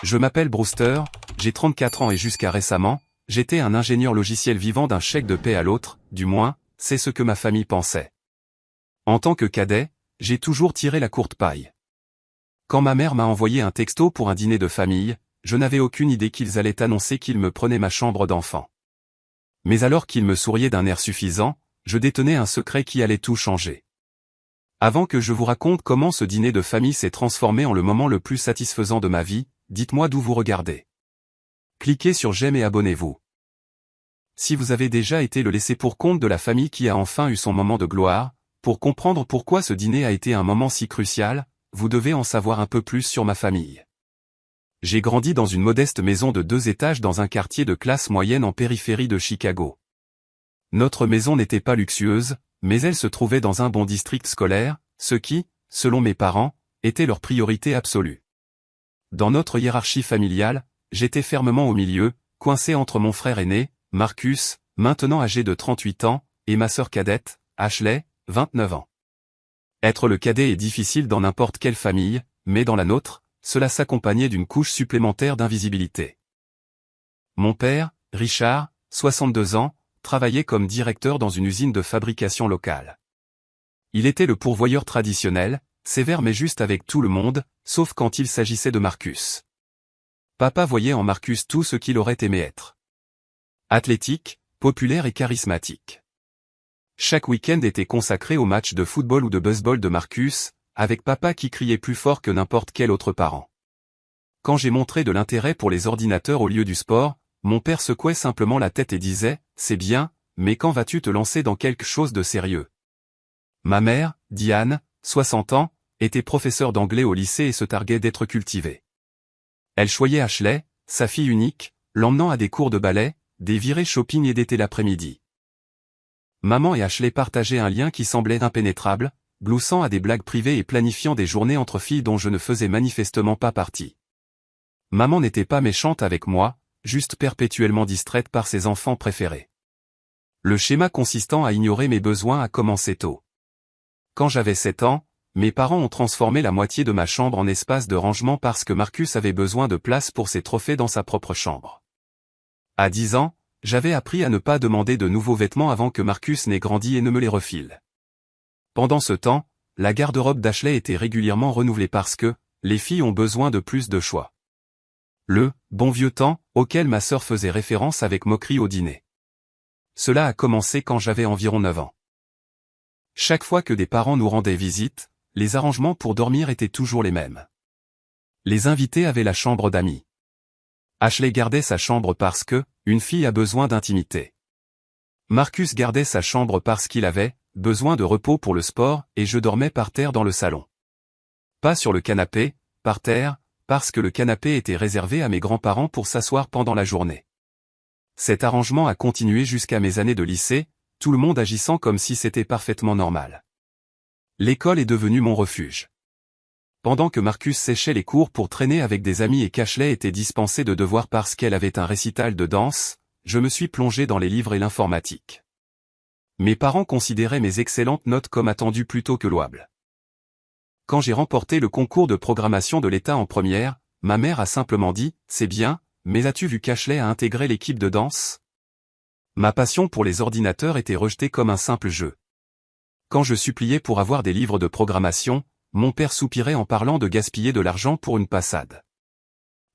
Je m'appelle Brewster, j'ai 34 ans et jusqu'à récemment, j'étais un ingénieur logiciel vivant d'un chèque de paie à l'autre, du moins, c'est ce que ma famille pensait. En tant que cadet, j'ai toujours tiré la courte paille. Quand ma mère m'a envoyé un texto pour un dîner de famille, je n'avais aucune idée qu'ils allaient annoncer qu'ils me prenaient ma chambre d'enfant. Mais alors qu'ils me souriaient d'un air suffisant, je détenais un secret qui allait tout changer. Avant que je vous raconte comment ce dîner de famille s'est transformé en le moment le plus satisfaisant de ma vie, dites-moi d'où vous regardez. Cliquez sur j'aime et abonnez-vous. Si vous avez déjà été le laissé-pour-compte de la famille qui a enfin eu son moment de gloire, pour comprendre pourquoi ce dîner a été un moment si crucial, vous devez en savoir un peu plus sur ma famille. J'ai grandi dans une modeste maison de 2 étages dans un quartier de classe moyenne en périphérie de Chicago. Notre maison n'était pas luxueuse, mais elle se trouvait dans un bon district scolaire, ce qui, selon mes parents, était leur priorité absolue. Dans notre hiérarchie familiale, j'étais fermement au milieu, coincé entre mon frère aîné, Marcus, maintenant âgé de 38 ans, et ma sœur cadette, Ashley, 29 ans. Être le cadet est difficile dans n'importe quelle famille, mais dans la nôtre, cela s'accompagnait d'une couche supplémentaire d'invisibilité. Mon père, Richard, 62 ans, travaillait comme directeur dans une usine de fabrication locale. Il était le pourvoyeur traditionnel, sévère mais juste avec tout le monde, sauf quand il s'agissait de Marcus. Papa voyait en Marcus tout ce qu'il aurait aimé être. Athlétique, populaire et charismatique. Chaque week-end était consacré au match de football ou de baseball de Marcus, avec papa qui criait plus fort que n'importe quel autre parent. Quand j'ai montré de l'intérêt pour les ordinateurs au lieu du sport, mon père secouait simplement la tête et disait « C'est bien, mais quand vas-tu te lancer dans quelque chose de sérieux ?» Ma mère, Diane, 60 ans, était professeure d'anglais au lycée et se targuait d'être cultivée. Elle choyait Ashley, sa fille unique, l'emmenant à des cours de ballet, des virées shopping et d'été l'après-midi. Maman et Ashley partageaient un lien qui semblait impénétrable, gloussant à des blagues privées et planifiant des journées entre filles dont je ne faisais manifestement pas partie. Maman n'était pas méchante avec moi, juste perpétuellement distraite par ses enfants préférés. Le schéma consistant à ignorer mes besoins a commencé tôt. Quand j'avais 7 ans, mes parents ont transformé la moitié de ma chambre en espace de rangement parce que Marcus avait besoin de place pour ses trophées dans sa propre chambre. À 10 ans, j'avais appris à ne pas demander de nouveaux vêtements avant que Marcus n'ait grandi et ne me les refile. Pendant ce temps, la garde-robe d'Ashley était régulièrement renouvelée parce que, les filles ont besoin de plus de choix. Le « bon vieux temps » auquel ma sœur faisait référence avec moquerie au dîner. Cela a commencé quand j'avais environ 9 ans. Chaque fois que des parents nous rendaient visite, les arrangements pour dormir étaient toujours les mêmes. Les invités avaient la chambre d'amis. Ashley gardait sa chambre parce que, une fille a besoin d'intimité. Marcus gardait sa chambre parce qu'il avait besoin de repos pour le sport et je dormais par terre dans le salon. Pas sur le canapé, par terre, parce que le canapé était réservé à mes grands-parents pour s'asseoir pendant la journée. Cet arrangement a continué jusqu'à mes années de lycée, tout le monde agissant comme si c'était parfaitement normal. L'école est devenue mon refuge. Pendant que Marcus séchait les cours pour traîner avec des amis et qu'Ashley était dispensée de devoirs parce qu'elle avait un récital de danse, je me suis plongé dans les livres et l'informatique. Mes parents considéraient mes excellentes notes comme attendues plutôt que louables. Quand j'ai remporté le concours de programmation de l'État en première, ma mère a simplement dit « C'est bien, mais as-tu vu qu'Ashley a intégré l'équipe de danse ?» Ma passion pour les ordinateurs était rejetée comme un simple jeu. Quand je suppliais pour avoir des livres de programmation, mon père soupirait en parlant de gaspiller de l'argent pour une passade.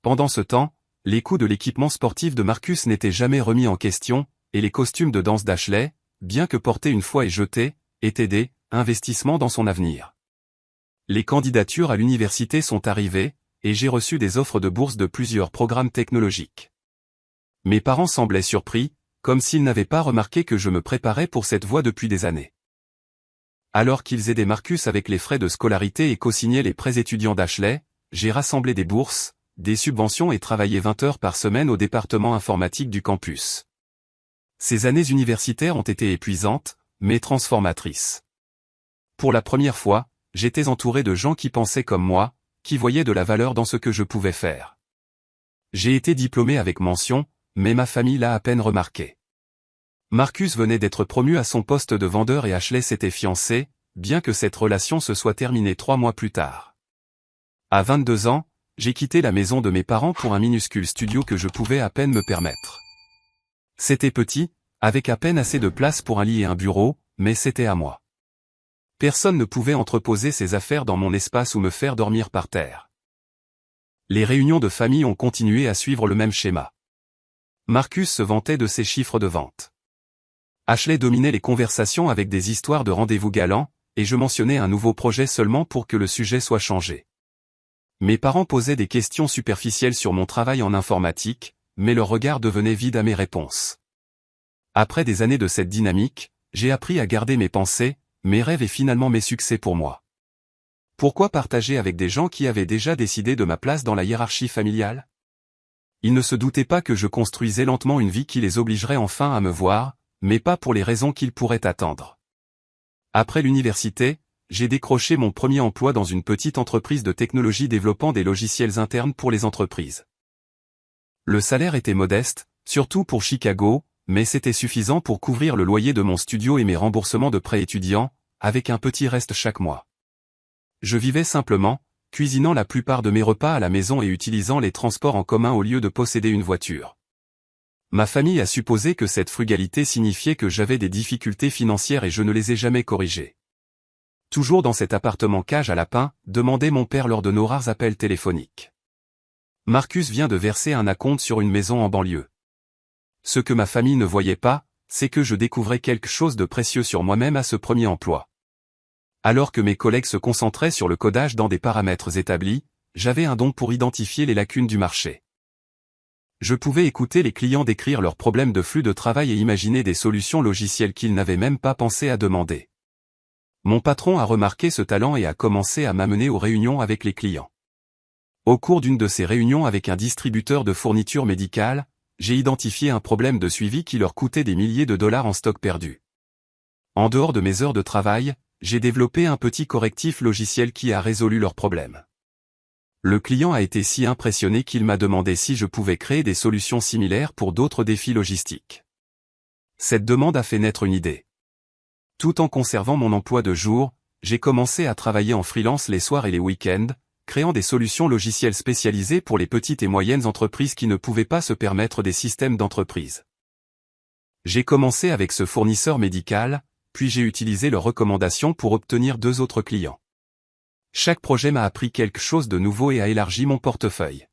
Pendant ce temps, les coûts de l'équipement sportif de Marcus n'étaient jamais remis en question, et les costumes de danse d'Ashley, bien que portés une fois et jetés, étaient des investissements dans son avenir. Les candidatures à l'université sont arrivées, et j'ai reçu des offres de bourse de plusieurs programmes technologiques. Mes parents semblaient surpris, comme s'ils n'avaient pas remarqué que je me préparais pour cette voie depuis des années. Alors qu'ils aidaient Marcus avec les frais de scolarité et co-signaient les prêts étudiants d'Ashley, j'ai rassemblé des bourses, des subventions et travaillé 20 heures par semaine au département informatique du campus. Ces années universitaires ont été épuisantes, mais transformatrices. Pour la première fois, j'étais entouré de gens qui pensaient comme moi, qui voyaient de la valeur dans ce que je pouvais faire. J'ai été diplômé avec mention, mais ma famille l'a à peine remarqué. Marcus venait d'être promu à son poste de vendeur et Ashley s'était fiancée, bien que cette relation se soit terminée 3 mois plus tard. À 22 ans, j'ai quitté la maison de mes parents pour un minuscule studio que je pouvais à peine me permettre. C'était petit, avec à peine assez de place pour un lit et un bureau, mais c'était à moi. Personne ne pouvait entreposer ses affaires dans mon espace ou me faire dormir par terre. Les réunions de famille ont continué à suivre le même schéma. Marcus se vantait de ses chiffres de vente. Ashley dominait les conversations avec des histoires de rendez-vous galants, et je mentionnais un nouveau projet seulement pour que le sujet soit changé. Mes parents posaient des questions superficielles sur mon travail en informatique, mais leur regard devenait vide à mes réponses. Après des années de cette dynamique, j'ai appris à garder mes pensées, mes rêves et finalement mes succès pour moi. Pourquoi partager avec des gens qui avaient déjà décidé de ma place dans la hiérarchie familiale? Ils ne se doutaient pas que je construisais lentement une vie qui les obligerait enfin à me voir, mais pas pour les raisons qu'ils pourraient attendre. Après l'université, j'ai décroché mon premier emploi dans une petite entreprise de technologie développant des logiciels internes pour les entreprises. Le salaire était modeste, surtout pour Chicago, mais c'était suffisant pour couvrir le loyer de mon studio et mes remboursements de prêts étudiants, avec un petit reste chaque mois. Je vivais simplement, cuisinant la plupart de mes repas à la maison et utilisant les transports en commun au lieu de posséder une voiture. Ma famille a supposé que cette frugalité signifiait que j'avais des difficultés financières et je ne les ai jamais corrigées. Toujours dans cet appartement cage à lapin, demandait mon père lors de nos rares appels téléphoniques. Marcus vient de verser un acompte sur une maison en banlieue. Ce que ma famille ne voyait pas, c'est que je découvrais quelque chose de précieux sur moi-même à ce premier emploi. Alors que mes collègues se concentraient sur le codage dans des paramètres établis, j'avais un don pour identifier les lacunes du marché. Je pouvais écouter les clients décrire leurs problèmes de flux de travail et imaginer des solutions logicielles qu'ils n'avaient même pas pensé à demander. Mon patron a remarqué ce talent et a commencé à m'amener aux réunions avec les clients. Au cours d'une de ces réunions avec un distributeur de fournitures médicales, j'ai identifié un problème de suivi qui leur coûtait des milliers de dollars en stock perdu. En dehors de mes heures de travail, j'ai développé un petit correctif logiciel qui a résolu leur problème. Le client a été si impressionné qu'il m'a demandé si je pouvais créer des solutions similaires pour d'autres défis logistiques. Cette demande a fait naître une idée. Tout en conservant mon emploi de jour, j'ai commencé à travailler en freelance les soirs et les week-ends, créant des solutions logicielles spécialisées pour les petites et moyennes entreprises qui ne pouvaient pas se permettre des systèmes d'entreprise. J'ai commencé avec ce fournisseur médical, puis j'ai utilisé leurs recommandations pour obtenir 2 autres clients. Chaque projet m'a appris quelque chose de nouveau et a élargi mon portefeuille.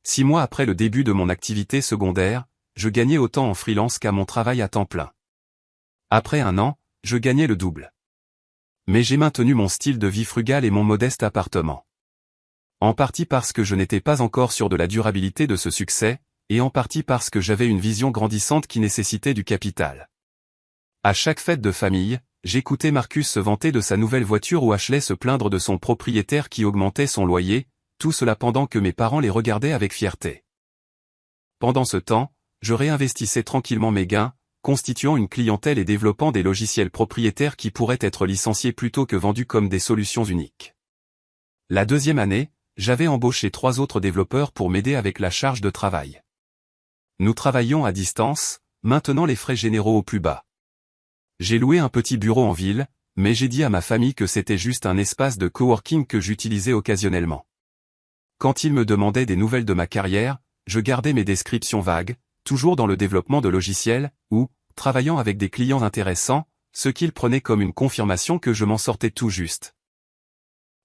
6 mois après le début de mon activité secondaire, je gagnais autant en freelance qu'à mon travail à temps plein. Après 1 an, je gagnais le double. Mais j'ai maintenu mon style de vie frugal et mon modeste appartement. En partie parce que je n'étais pas encore sûr de la durabilité de ce succès, et en partie parce que j'avais une vision grandissante qui nécessitait du capital. À chaque fête de famille, j'écoutais Marcus se vanter de sa nouvelle voiture ou Ashley se plaindre de son propriétaire qui augmentait son loyer, tout cela pendant que mes parents les regardaient avec fierté. Pendant ce temps, je réinvestissais tranquillement mes gains, constituant une clientèle et développant des logiciels propriétaires qui pourraient être licenciés plutôt que vendus comme des solutions uniques. La 2e année, j'avais embauché 3 autres développeurs pour m'aider avec la charge de travail. Nous travaillions à distance, maintenant les frais généraux au plus bas. J'ai loué un petit bureau en ville, mais j'ai dit à ma famille que c'était juste un espace de coworking que j'utilisais occasionnellement. Quand ils me demandaient des nouvelles de ma carrière, je gardais mes descriptions vagues, toujours dans le développement de logiciels, ou, travaillant avec des clients intéressants, ce qu'ils prenaient comme une confirmation que je m'en sortais tout juste.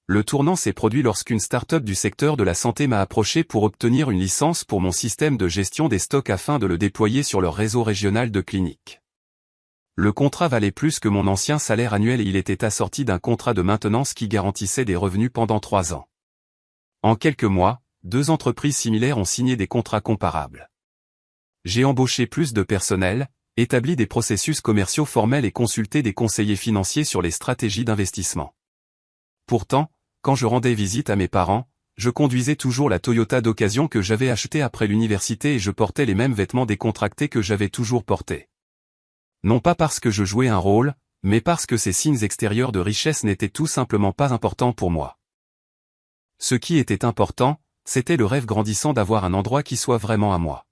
Le tournant s'est produit lorsqu'une start-up du secteur de la santé m'a approché pour obtenir une licence pour mon système de gestion des stocks afin de le déployer sur leur réseau régional de cliniques. Le contrat valait plus que mon ancien salaire annuel et il était assorti d'un contrat de maintenance qui garantissait des revenus pendant 3 ans. En quelques mois, 2 entreprises similaires ont signé des contrats comparables. J'ai embauché plus de personnel, établi des processus commerciaux formels et consulté des conseillers financiers sur les stratégies d'investissement. Pourtant, quand je rendais visite à mes parents, je conduisais toujours la Toyota d'occasion que j'avais achetée après l'université et je portais les mêmes vêtements décontractés que j'avais toujours portés. Non pas parce que je jouais un rôle, mais parce que ces signes extérieurs de richesse n'étaient tout simplement pas importants pour moi. Ce qui était important, c'était le rêve grandissant d'avoir un endroit qui soit vraiment à moi.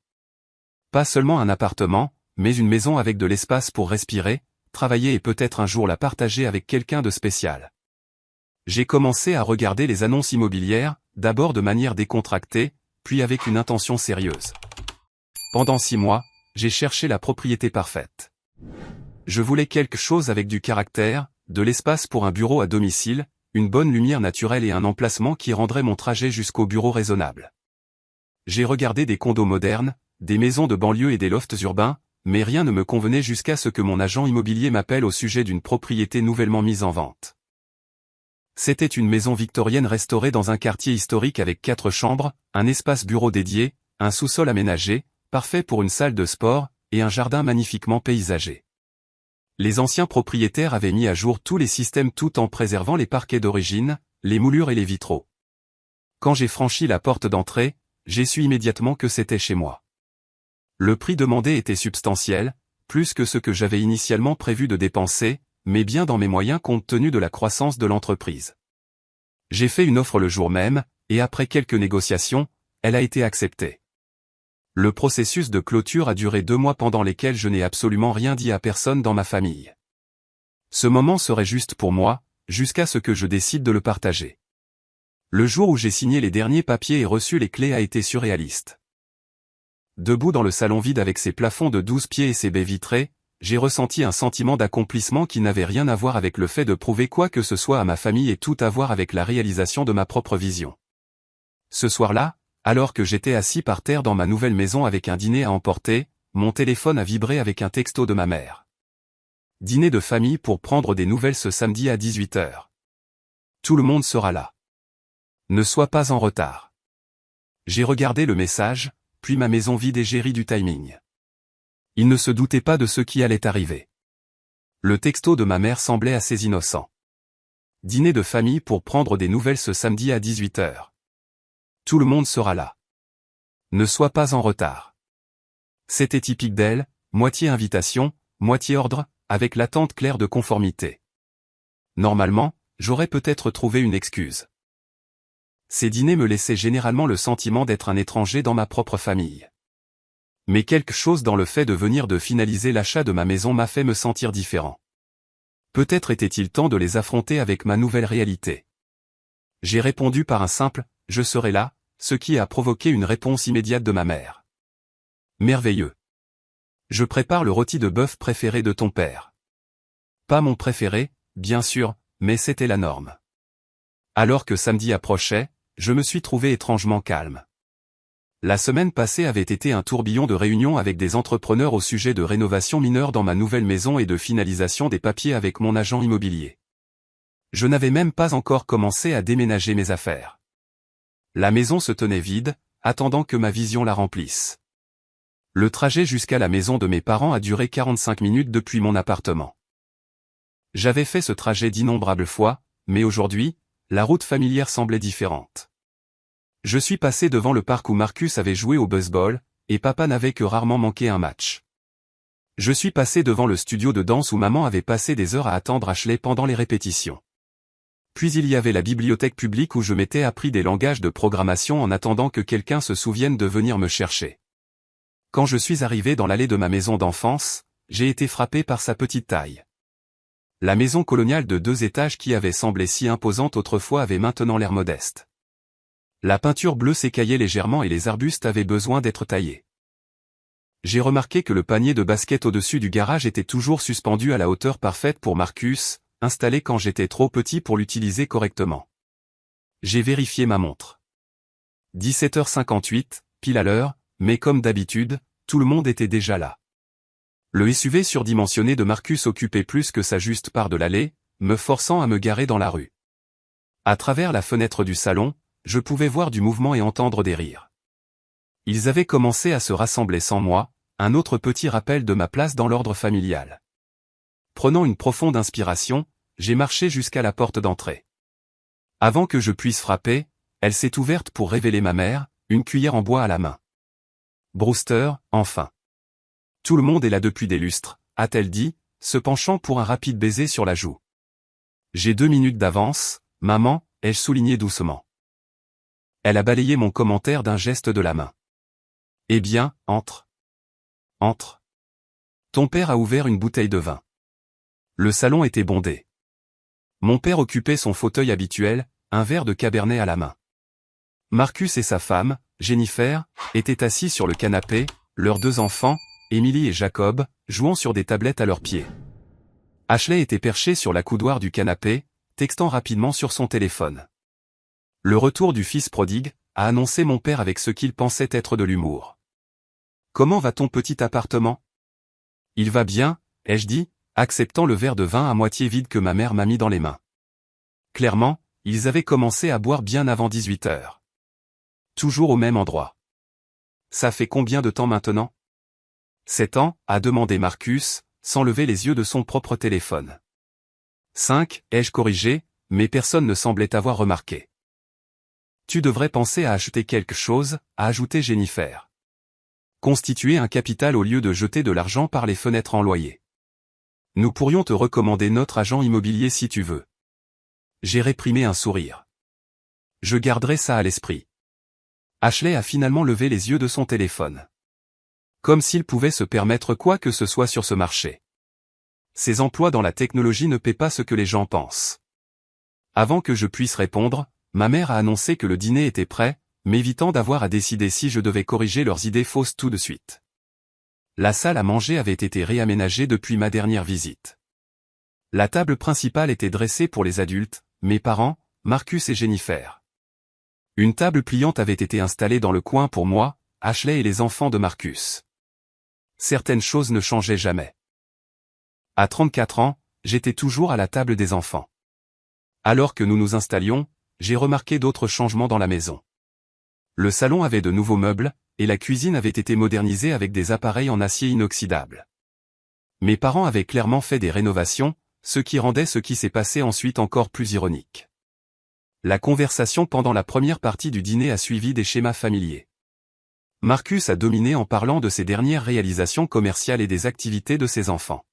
Pas seulement un appartement, mais une maison avec de l'espace pour respirer, travailler et peut-être un jour la partager avec quelqu'un de spécial. J'ai commencé à regarder les annonces immobilières, d'abord de manière décontractée, puis avec une intention sérieuse. Pendant 6 mois, j'ai cherché la propriété parfaite. Je voulais quelque chose avec du caractère, de l'espace pour un bureau à domicile, une bonne lumière naturelle et un emplacement qui rendrait mon trajet jusqu'au bureau raisonnable. J'ai regardé des condos modernes, des maisons de banlieue et des lofts urbains, mais rien ne me convenait jusqu'à ce que mon agent immobilier m'appelle au sujet d'une propriété nouvellement mise en vente. C'était une maison victorienne restaurée dans un quartier historique avec 4 chambres, un espace bureau dédié, un sous-sol aménagé, parfait pour une salle de sport, et un jardin magnifiquement paysagé. Les anciens propriétaires avaient mis à jour tous les systèmes tout en préservant les parquets d'origine, les moulures et les vitraux. Quand j'ai franchi la porte d'entrée, j'ai su immédiatement que c'était chez moi. Le prix demandé était substantiel, plus que ce que j'avais initialement prévu de dépenser, mais bien dans mes moyens compte tenu de la croissance de l'entreprise. J'ai fait une offre le jour même, et après quelques négociations, elle a été acceptée. Le processus de clôture a duré 2 mois pendant lesquels je n'ai absolument rien dit à personne dans ma famille. Ce moment serait juste pour moi, jusqu'à ce que je décide de le partager. Le jour où j'ai signé les derniers papiers et reçu les clés a été surréaliste. Debout dans le salon vide avec ses plafonds de 12 pieds et ses baies vitrées, j'ai ressenti un sentiment d'accomplissement qui n'avait rien à voir avec le fait de prouver quoi que ce soit à ma famille et tout à voir avec la réalisation de ma propre vision. Ce soir-là, alors que j'étais assis par terre dans ma nouvelle maison avec un dîner à emporter, mon téléphone a vibré avec un texto de ma mère. Dîner de famille pour prendre des nouvelles ce samedi à 18 h. Tout le monde sera là. Ne sois pas en retard. J'ai regardé le message, puis ma maison vide et j'ai ri du timing. Il ne se doutait pas de ce qui allait arriver. Le texto de ma mère semblait assez innocent. Dîner de famille pour prendre des nouvelles ce samedi à 18 h. Tout le monde sera là. Ne sois pas en retard. C'était typique d'elle, moitié invitation, moitié ordre, avec l'attente claire de conformité. Normalement, j'aurais peut-être trouvé une excuse. Ces dîners me laissaient généralement le sentiment d'être un étranger dans ma propre famille. Mais quelque chose dans le fait de venir de finaliser l'achat de ma maison m'a fait me sentir différent. Peut-être était-il temps de les affronter avec ma nouvelle réalité. J'ai répondu par un simple « je serai là », ce qui a provoqué une réponse immédiate de ma mère. Merveilleux. Je prépare le rôti de bœuf préféré de ton père. Pas mon préféré, bien sûr, mais c'était la norme. Alors que samedi approchait, je me suis trouvé étrangement calme. La semaine passée avait été un tourbillon de réunions avec des entrepreneurs au sujet de rénovation mineure dans ma nouvelle maison et de finalisation des papiers avec mon agent immobilier. Je n'avais même pas encore commencé à déménager mes affaires. La maison se tenait vide, attendant que ma vision la remplisse. Le trajet jusqu'à la maison de mes parents a duré 45 minutes depuis mon appartement. J'avais fait ce trajet d'innombrables fois, mais aujourd'hui, la route familière semblait différente. Je suis passé devant le parc où Marcus avait joué au baseball, et papa n'avait que rarement manqué un match. Je suis passé devant le studio de danse où maman avait passé des heures à attendre Ashley pendant les répétitions. Puis il y avait la bibliothèque publique où je m'étais appris des langages de programmation en attendant que quelqu'un se souvienne de venir me chercher. Quand je suis arrivé dans l'allée de ma maison d'enfance, j'ai été frappé par sa petite taille. La maison coloniale de 2 étages qui avait semblé si imposante autrefois avait maintenant l'air modeste. La peinture bleue s'écaillait légèrement et les arbustes avaient besoin d'être taillés. J'ai remarqué que le panier de basket au-dessus du garage était toujours suspendu à la hauteur parfaite pour Marcus, installé quand j'étais trop petit pour l'utiliser correctement. J'ai vérifié ma montre. 17h58, pile à l'heure, mais comme d'habitude, tout le monde était déjà là. Le SUV surdimensionné de Marcus occupait plus que sa juste part de l'allée, me forçant à me garer dans la rue. À travers la fenêtre du salon, je pouvais voir du mouvement et entendre des rires. Ils avaient commencé à se rassembler sans moi, un autre petit rappel de ma place dans l'ordre familial. Prenant une profonde inspiration, j'ai marché jusqu'à la porte d'entrée. Avant que je puisse frapper, elle s'est ouverte pour révéler ma mère, une cuillère en bois à la main. Brewster, enfin. Tout le monde est là depuis des lustres, a-t-elle dit, se penchant pour un rapide baiser sur la joue. J'ai 2 minutes d'avance, maman, ai-je souligné doucement. Elle a balayé mon commentaire d'un geste de la main. Eh bien, entre. Entre. Ton père a ouvert une bouteille de vin. Le salon était bondé. Mon père occupait son fauteuil habituel, un verre de cabernet à la main. Marcus et sa femme, Jennifer, étaient assis sur le canapé, leurs 2 enfants, Emily et Jacob, jouant sur des tablettes à leurs pieds. Ashley était perché sur la coudoir du canapé, textant rapidement sur son téléphone. Le retour du fils prodigue, a annoncé mon père avec ce qu'il pensait être de l'humour. « Comment va ton petit appartement ?»« Il va bien, » ai-je dit, acceptant le verre de vin à moitié vide que ma mère m'a mis dans les mains. Clairement, ils avaient commencé à boire bien avant 18 heures. Toujours au même endroit. « Ça fait combien de temps maintenant ?»« 7 ans, a demandé Marcus, sans lever les yeux de son propre téléphone. 5, ai-je corrigé, mais personne ne semblait avoir remarqué. Tu devrais penser à acheter quelque chose, a ajouté Jennifer. Constituer un capital au lieu de jeter de l'argent par les fenêtres en loyer. Nous pourrions te recommander notre agent immobilier si tu veux. J'ai réprimé un sourire. Je garderai ça à l'esprit. Ashley a finalement levé les yeux de son téléphone. Comme s'il pouvait se permettre quoi que ce soit sur ce marché. Ses emplois dans la technologie ne paient pas ce que les gens pensent. Avant que je puisse répondre, ma mère a annoncé que le dîner était prêt, m'évitant d'avoir à décider si je devais corriger leurs idées fausses tout de suite. La salle à manger avait été réaménagée depuis ma dernière visite. La table principale était dressée pour les adultes, mes parents, Marcus et Jennifer. Une table pliante avait été installée dans le coin pour moi, Ashley et les enfants de Marcus. Certaines choses ne changeaient jamais. À 34 ans, j'étais toujours à la table des enfants. Alors que nous nous installions, j'ai remarqué d'autres changements dans la maison. Le salon avait de nouveaux meubles, et la cuisine avait été modernisée avec des appareils en acier inoxydable. Mes parents avaient clairement fait des rénovations, ce qui rendait ce qui s'est passé ensuite encore plus ironique. La conversation pendant la première partie du dîner a suivi des schémas familiers. Marcus a dominé en parlant de ses dernières réalisations commerciales et des activités de ses enfants.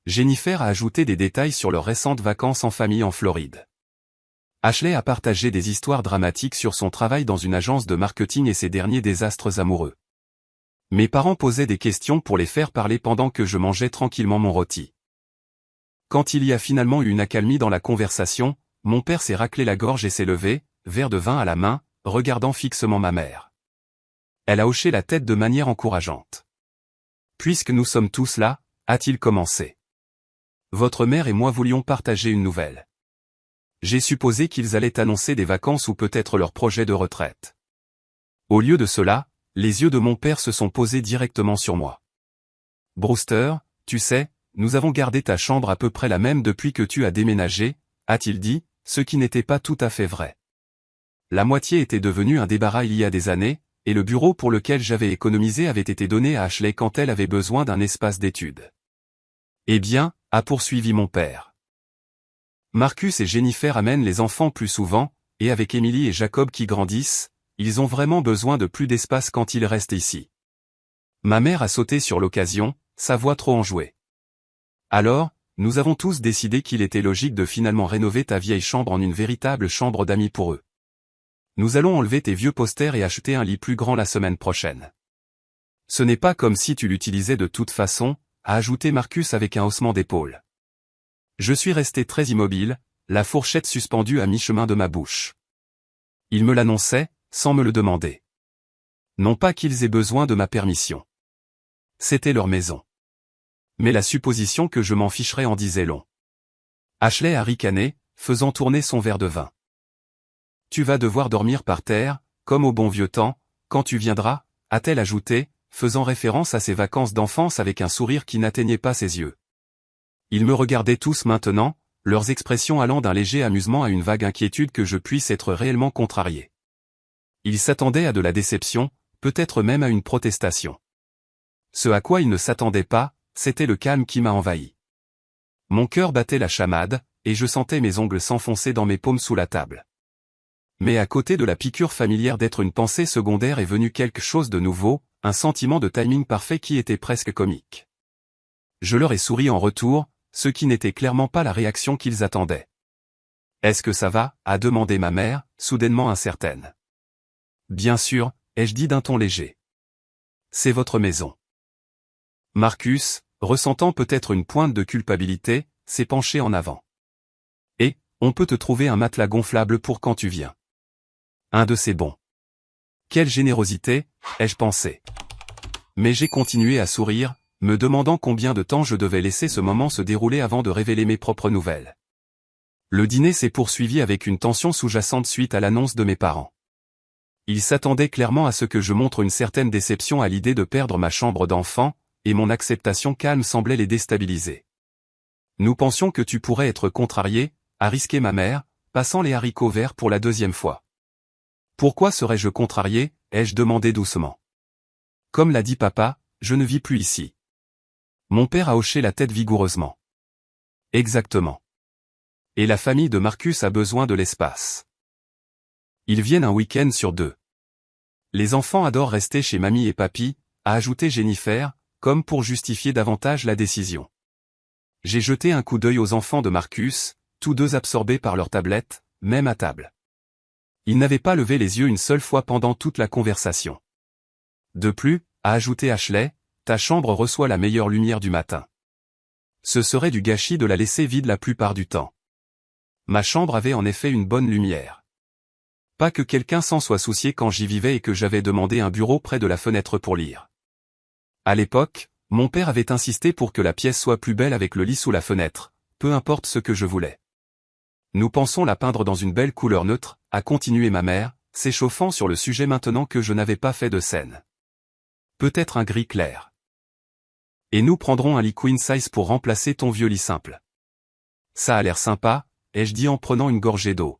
Jennifer a ajouté des détails sur leurs récentes vacances en famille en Floride. Ashley a partagé des histoires dramatiques sur son travail dans une agence de marketing et ses derniers désastres amoureux. Mes parents posaient des questions pour les faire parler pendant que je mangeais tranquillement mon rôti. Quand il y a finalement eu une accalmie dans la conversation, mon père s'est raclé la gorge et s'est levé, verre de vin à la main, regardant fixement ma mère. Elle a hoché la tête de manière encourageante. « Puisque nous sommes tous là, » a-t-il commencé. « Votre mère et moi voulions partager une nouvelle. J'ai supposé qu'ils allaient annoncer des vacances ou peut-être leur projet de retraite. Au lieu de cela, les yeux de mon père se sont posés directement sur moi. « Brewster, tu sais, nous avons gardé ta chambre à peu près la même depuis que tu as déménagé, » a-t-il dit, ce qui n'était pas tout à fait vrai. La moitié était devenue un débarras il y a des années, et le bureau pour lequel j'avais économisé avait été donné à Ashley quand elle avait besoin d'un espace d'étude. Eh bien, a poursuivi mon père. Marcus et Jennifer amènent les enfants plus souvent, et avec Emily et Jacob qui grandissent, ils ont vraiment besoin de plus d'espace quand ils restent ici. Ma mère a sauté sur l'occasion, sa voix trop enjouée. Alors, nous avons tous décidé qu'il était logique de finalement rénover ta vieille chambre en une véritable chambre d'amis pour eux. Nous allons enlever tes vieux posters et acheter un lit plus grand la semaine prochaine. Ce n'est pas comme si tu l'utilisais de toute façon, a ajouté Marcus avec un haussement d'épaule. Je suis resté très immobile, la fourchette suspendue à mi-chemin de ma bouche. Ils me l'annonçaient, sans me le demander. Non pas qu'ils aient besoin de ma permission. C'était leur maison. Mais la supposition que je m'en ficherais en disait long. Ashley a ricané, faisant tourner son verre de vin. Tu vas devoir dormir par terre, comme au bon vieux temps, quand tu viendras, a-t-elle ajouté, faisant référence à ses vacances d'enfance avec un sourire qui n'atteignait pas ses yeux. Ils me regardaient tous maintenant, leurs expressions allant d'un léger amusement à une vague inquiétude que je puisse être réellement contrarié. Ils s'attendaient à de la déception, peut-être même à une protestation. Ce à quoi ils ne s'attendaient pas, c'était le calme qui m'a envahi. Mon cœur battait la chamade, et je sentais mes ongles s'enfoncer dans mes paumes sous la table. Mais à côté de la piqûre familière d'être une pensée secondaire est venu quelque chose de nouveau, un sentiment de timing parfait qui était presque comique. Je leur ai souri en retour, ce qui n'était clairement pas la réaction qu'ils attendaient. « Est-ce que ça va ?» a demandé ma mère, soudainement incertaine. « Bien sûr », ai-je dit d'un ton léger. « C'est votre maison. » Marcus, ressentant peut-être une pointe de culpabilité, s'est penché en avant. « Et, on peut te trouver un matelas gonflable pour quand tu viens. » Un de ces bons. Quelle générosité, ai-je pensé. Mais j'ai continué à sourire, me demandant combien de temps je devais laisser ce moment se dérouler avant de révéler mes propres nouvelles. Le dîner s'est poursuivi avec une tension sous-jacente suite à l'annonce de mes parents. Ils s'attendaient clairement à ce que je montre une certaine déception à l'idée de perdre ma chambre d'enfant, et mon acceptation calme semblait les déstabiliser. Nous pensions que tu pourrais être contrarié, a risqué ma mère, passant les haricots verts pour la deuxième fois. Pourquoi serais-je contrarié, ai-je demandé doucement. Comme l'a dit papa, je ne vis plus ici. Mon père a hoché la tête vigoureusement. Exactement. Et la famille de Marcus a besoin de l'espace. Ils viennent un week-end sur 2. Les enfants adorent rester chez mamie et papy, a ajouté Jennifer, comme pour justifier davantage la décision. J'ai jeté un coup d'œil aux enfants de Marcus, tous deux absorbés par leur tablette, même à table. Ils n'avaient pas levé les yeux une seule fois pendant toute la conversation. De plus, a ajouté Ashley, ta chambre reçoit la meilleure lumière du matin. Ce serait du gâchis de la laisser vide la plupart du temps. Ma chambre avait en effet une bonne lumière. Pas que quelqu'un s'en soit soucié quand j'y vivais et que j'avais demandé un bureau près de la fenêtre pour lire. À l'époque, mon père avait insisté pour que la pièce soit plus belle avec le lit sous la fenêtre, peu importe ce que je voulais. Nous pensons la peindre dans une belle couleur neutre, a continué ma mère, s'échauffant sur le sujet maintenant que je n'avais pas fait de scène. Peut-être un gris clair. Et nous prendrons un lit queen size pour remplacer ton vieux lit simple. Ça a l'air sympa, ai-je dit en prenant une gorgée d'eau.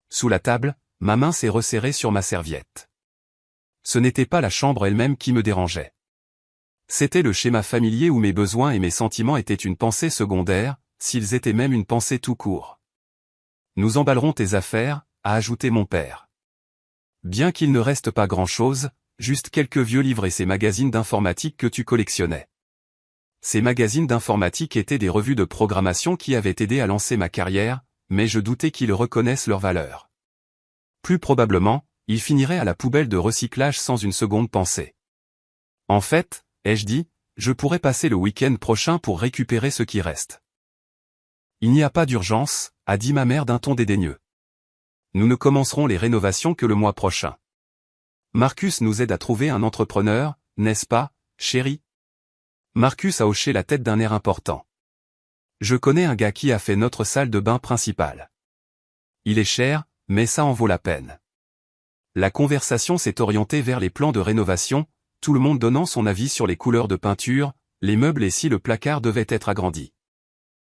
Sous la table, ma main s'est resserrée sur ma serviette. Ce n'était pas la chambre elle-même qui me dérangeait. C'était le schéma familier où mes besoins et mes sentiments étaient une pensée secondaire, s'ils étaient même une pensée tout court. Nous emballerons tes affaires, a ajouté mon père. Bien qu'il ne reste pas grand-chose, juste quelques vieux livres et ces magazines d'informatique que tu collectionnais. Ces magazines d'informatique étaient des revues de programmation qui avaient aidé à lancer ma carrière, mais je doutais qu'ils reconnaissent leur valeur. Plus probablement, ils finiraient à la poubelle de recyclage sans une seconde pensée. En fait, ai-je dit, je pourrais passer le week-end prochain pour récupérer ce qui reste. Il n'y a pas d'urgence, a dit ma mère d'un ton dédaigneux. Nous ne commencerons les rénovations que le mois prochain. Marcus nous aide à trouver un entrepreneur, n'est-ce pas, chérie? Marcus a hoché la tête d'un air important. Je connais un gars qui a fait notre salle de bain principale. Il est cher, mais ça en vaut la peine. La conversation s'est orientée vers les plans de rénovation, tout le monde donnant son avis sur les couleurs de peinture, les meubles et si le placard devait être agrandi.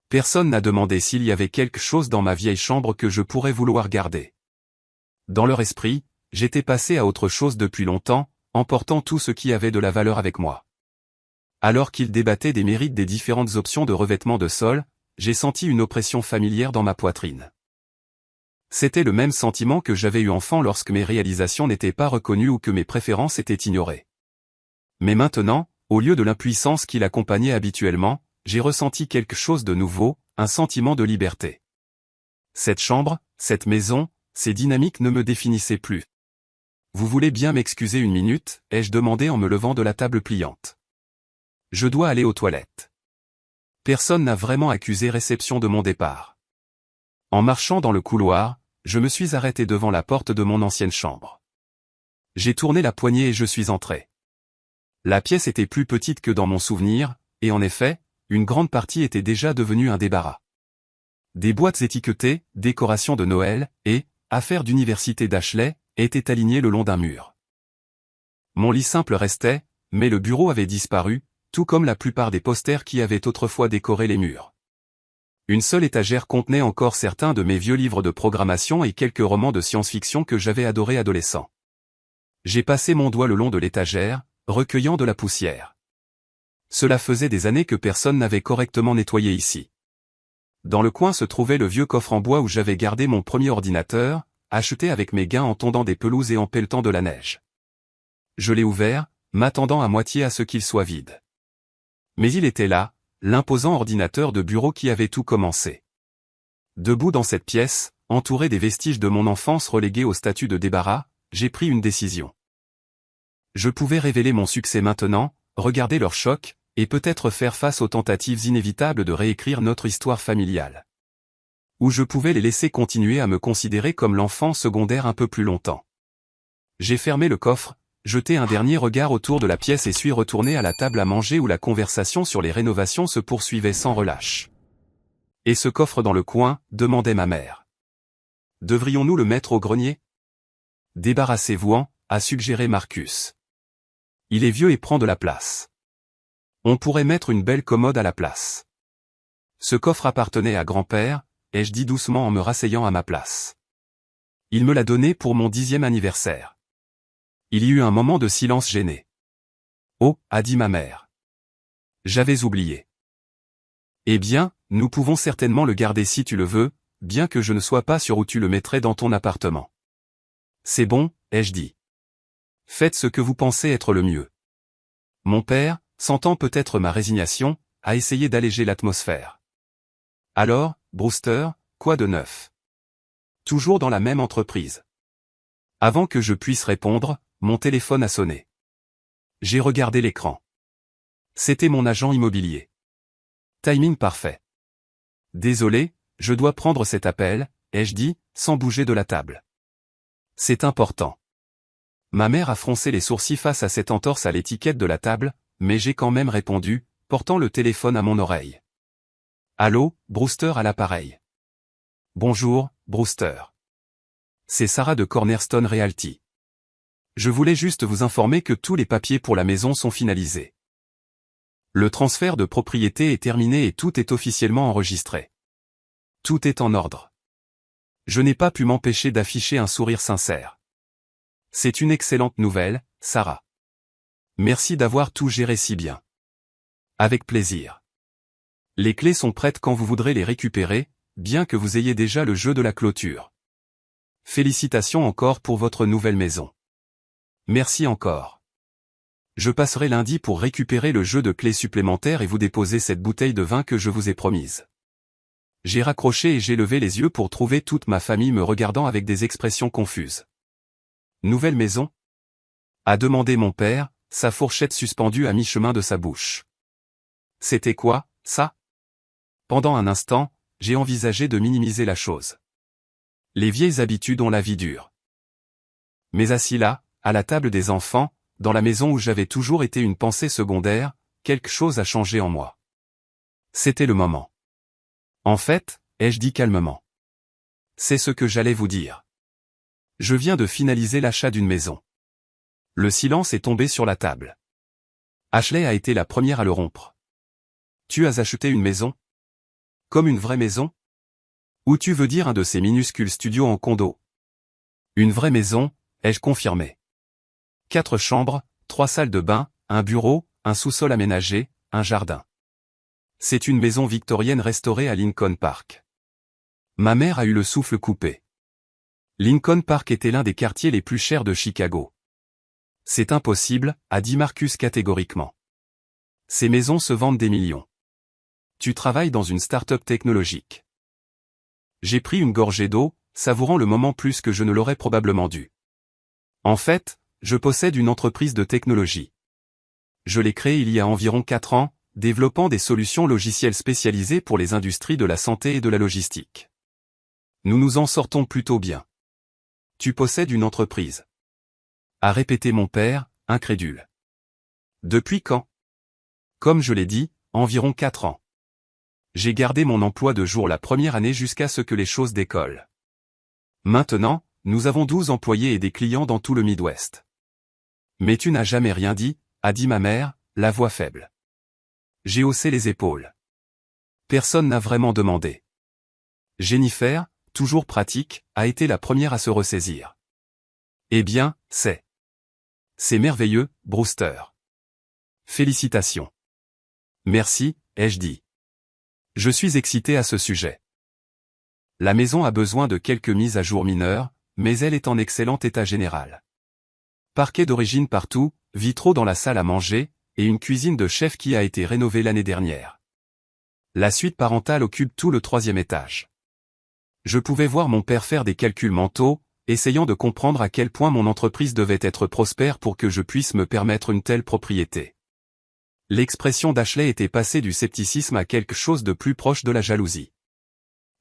Personne n'a demandé s'il y avait quelque chose dans ma vieille chambre que je pourrais vouloir garder. Dans leur esprit, j'étais passé à autre chose depuis longtemps, emportant tout ce qui avait de la valeur avec moi. Alors qu'ils débattaient des mérites des différentes options de revêtement de sol, j'ai senti une oppression familière dans ma poitrine. C'était le même sentiment que j'avais eu enfant lorsque mes réalisations n'étaient pas reconnues ou que mes préférences étaient ignorées. Mais maintenant, au lieu de l'impuissance qui l'accompagnait habituellement, j'ai ressenti quelque chose de nouveau, un sentiment de liberté. Cette chambre, cette maison, ces dynamiques ne me définissaient plus. Vous voulez bien m'excuser une minute, ai-je demandé en me levant de la table pliante. Je dois aller aux toilettes. Personne n'a vraiment accusé réception de mon départ. En marchant dans le couloir, je me suis arrêté devant la porte de mon ancienne chambre. J'ai tourné la poignée et je suis entré. La pièce était plus petite que dans mon souvenir, et en effet, une grande partie était déjà devenue un débarras. Des boîtes étiquetées, décorations de Noël, et, affaires d'université d'Ashley, étaient alignées le long d'un mur. Mon lit simple restait, mais le bureau avait disparu, tout comme la plupart des posters qui avaient autrefois décoré les murs. Une seule étagère contenait encore certains de mes vieux livres de programmation et quelques romans de science-fiction que j'avais adorés adolescent. J'ai passé mon doigt le long de l'étagère, recueillant de la poussière. Cela faisait des années que personne n'avait correctement nettoyé ici. Dans le coin se trouvait le vieux coffre en bois où j'avais gardé mon premier ordinateur, acheté avec mes gains en tondant des pelouses et en pelletant de la neige. Je l'ai ouvert, m'attendant à moitié à ce qu'il soit vide. Mais il était là, l'imposant ordinateur de bureau qui avait tout commencé. Debout dans cette pièce, entouré des vestiges de mon enfance relégués au statut de débarras, j'ai pris une décision. Je pouvais révéler mon succès maintenant, regarder leur choc, et peut-être faire face aux tentatives inévitables de réécrire notre histoire familiale. où je pouvais les laisser continuer à me considérer comme l'enfant secondaire un peu plus longtemps. J'ai fermé le coffre, jeté un dernier regard autour de la pièce et suis retourné à la table à manger où la conversation sur les rénovations se poursuivait sans relâche. « Et ce coffre dans le coin ?» demandait ma mère. « Devrions-nous le mettre au grenier ?»« Débarrassez-vous-en » a suggéré Marcus. « Il est vieux et prend de la place. On pourrait mettre une belle commode à la place. » Ce coffre appartenait à grand-père, ai-je dit doucement en me rasseyant à ma place. Il me l'a donné pour mon 10e anniversaire. Il y eut un moment de silence gêné. « Oh » a dit ma mère. « J'avais oublié. »« Eh bien, nous pouvons certainement le garder si tu le veux, bien que je ne sois pas sûr où tu le mettrais dans ton appartement. »« C'est bon, » ai-je dit. « Faites ce que vous pensez être le mieux. » Mon père, sentant peut-être ma résignation, a essayé d'alléger l'atmosphère. « Alors, Brewster, quoi de neuf ? Toujours dans la même entreprise. » Avant que je puisse répondre, mon téléphone a sonné. J'ai regardé l'écran. C'était mon agent immobilier. Timing parfait. « Désolé, je dois prendre cet appel, » ai-je dit, sans bouger de la table. « C'est important. » Ma mère a froncé les sourcils face à cette entorse à l'étiquette de la table, mais j'ai quand même répondu, portant le téléphone à mon oreille. « Allô, Brewster à l'appareil. »« Bonjour, Brewster. C'est Sarah de Cornerstone Realty. Je voulais juste vous informer que tous les papiers pour la maison sont finalisés. Le transfert de propriété est terminé et tout est officiellement enregistré. Tout est en ordre. » Je n'ai pas pu m'empêcher d'afficher un sourire sincère. « C'est une excellente nouvelle, Sarah. Merci d'avoir tout géré si bien. » « Avec plaisir. Les clés sont prêtes quand vous voudrez les récupérer, bien que vous ayez déjà le jeu de la clôture. Félicitations encore pour votre nouvelle maison. Merci encore. Je passerai lundi pour récupérer le jeu de clés supplémentaires et vous déposer cette bouteille de vin que je vous ai promise. » J'ai raccroché et j'ai levé les yeux pour trouver toute ma famille me regardant avec des expressions confuses. « Nouvelle maison ?» a demandé mon père, sa fourchette suspendue à mi-chemin de sa bouche. « C'était quoi, ça ?» Pendant un instant, j'ai envisagé de minimiser la chose. Les vieilles habitudes ont la vie dure. Mais assis là, à la table des enfants, dans la maison où j'avais toujours été une pensée secondaire, quelque chose a changé en moi. C'était le moment. « En fait, » ai-je dit calmement. « C'est ce que j'allais vous dire. Je viens de finaliser l'achat d'une maison. » Le silence est tombé sur la table. Ashley a été la première à le rompre. « Tu as acheté une maison ? Comme une vraie maison ? Ou tu veux dire un de ces minuscules studios en condo ? » Une vraie maison, ai-je confirmé. 4 chambres, 3 salles de bain, un bureau, un sous-sol aménagé, un jardin. C'est une maison victorienne restaurée à Lincoln Park. Ma mère a eu le souffle coupé. Lincoln Park était l'un des quartiers les plus chers de Chicago. « C'est impossible », a dit Marcus catégoriquement. « Ces maisons se vendent des millions. Tu travailles dans une start-up technologique. » J'ai pris une gorgée d'eau, savourant le moment plus que je ne l'aurais probablement dû. En fait, je possède une entreprise de technologie. Je l'ai créée il y a environ 4 ans, développant des solutions logicielles spécialisées pour les industries de la santé et de la logistique. Nous nous en sortons plutôt bien. « Tu possèdes une entreprise ?» a répété mon père, incrédule. « Depuis quand ? » Comme je l'ai dit, environ 4 ans. J'ai gardé mon emploi de jour la première année jusqu'à ce que les choses décollent. Maintenant, nous avons 12 employés et des clients dans tout le Midwest. « Mais tu n'as jamais rien dit », a dit ma mère, la voix faible. J'ai haussé les épaules. Personne n'a vraiment demandé. Jennifer, toujours pratique, a été la première à se ressaisir. « Eh bien, c'est merveilleux, Brewster. Félicitations. »« Merci, » ai-je dit. Je suis excité à ce sujet. La maison a besoin de quelques mises à jour mineures, mais elle est en excellent état général. Parquet d'origine partout, vitraux dans la salle à manger, et une cuisine de chef qui a été rénovée l'année dernière. La suite parentale occupe tout le 3e étage. Je pouvais voir mon père faire des calculs mentaux, essayant de comprendre à quel point mon entreprise devait être prospère pour que je puisse me permettre une telle propriété. L'expression d'Ashley était passée du scepticisme à quelque chose de plus proche de la jalousie.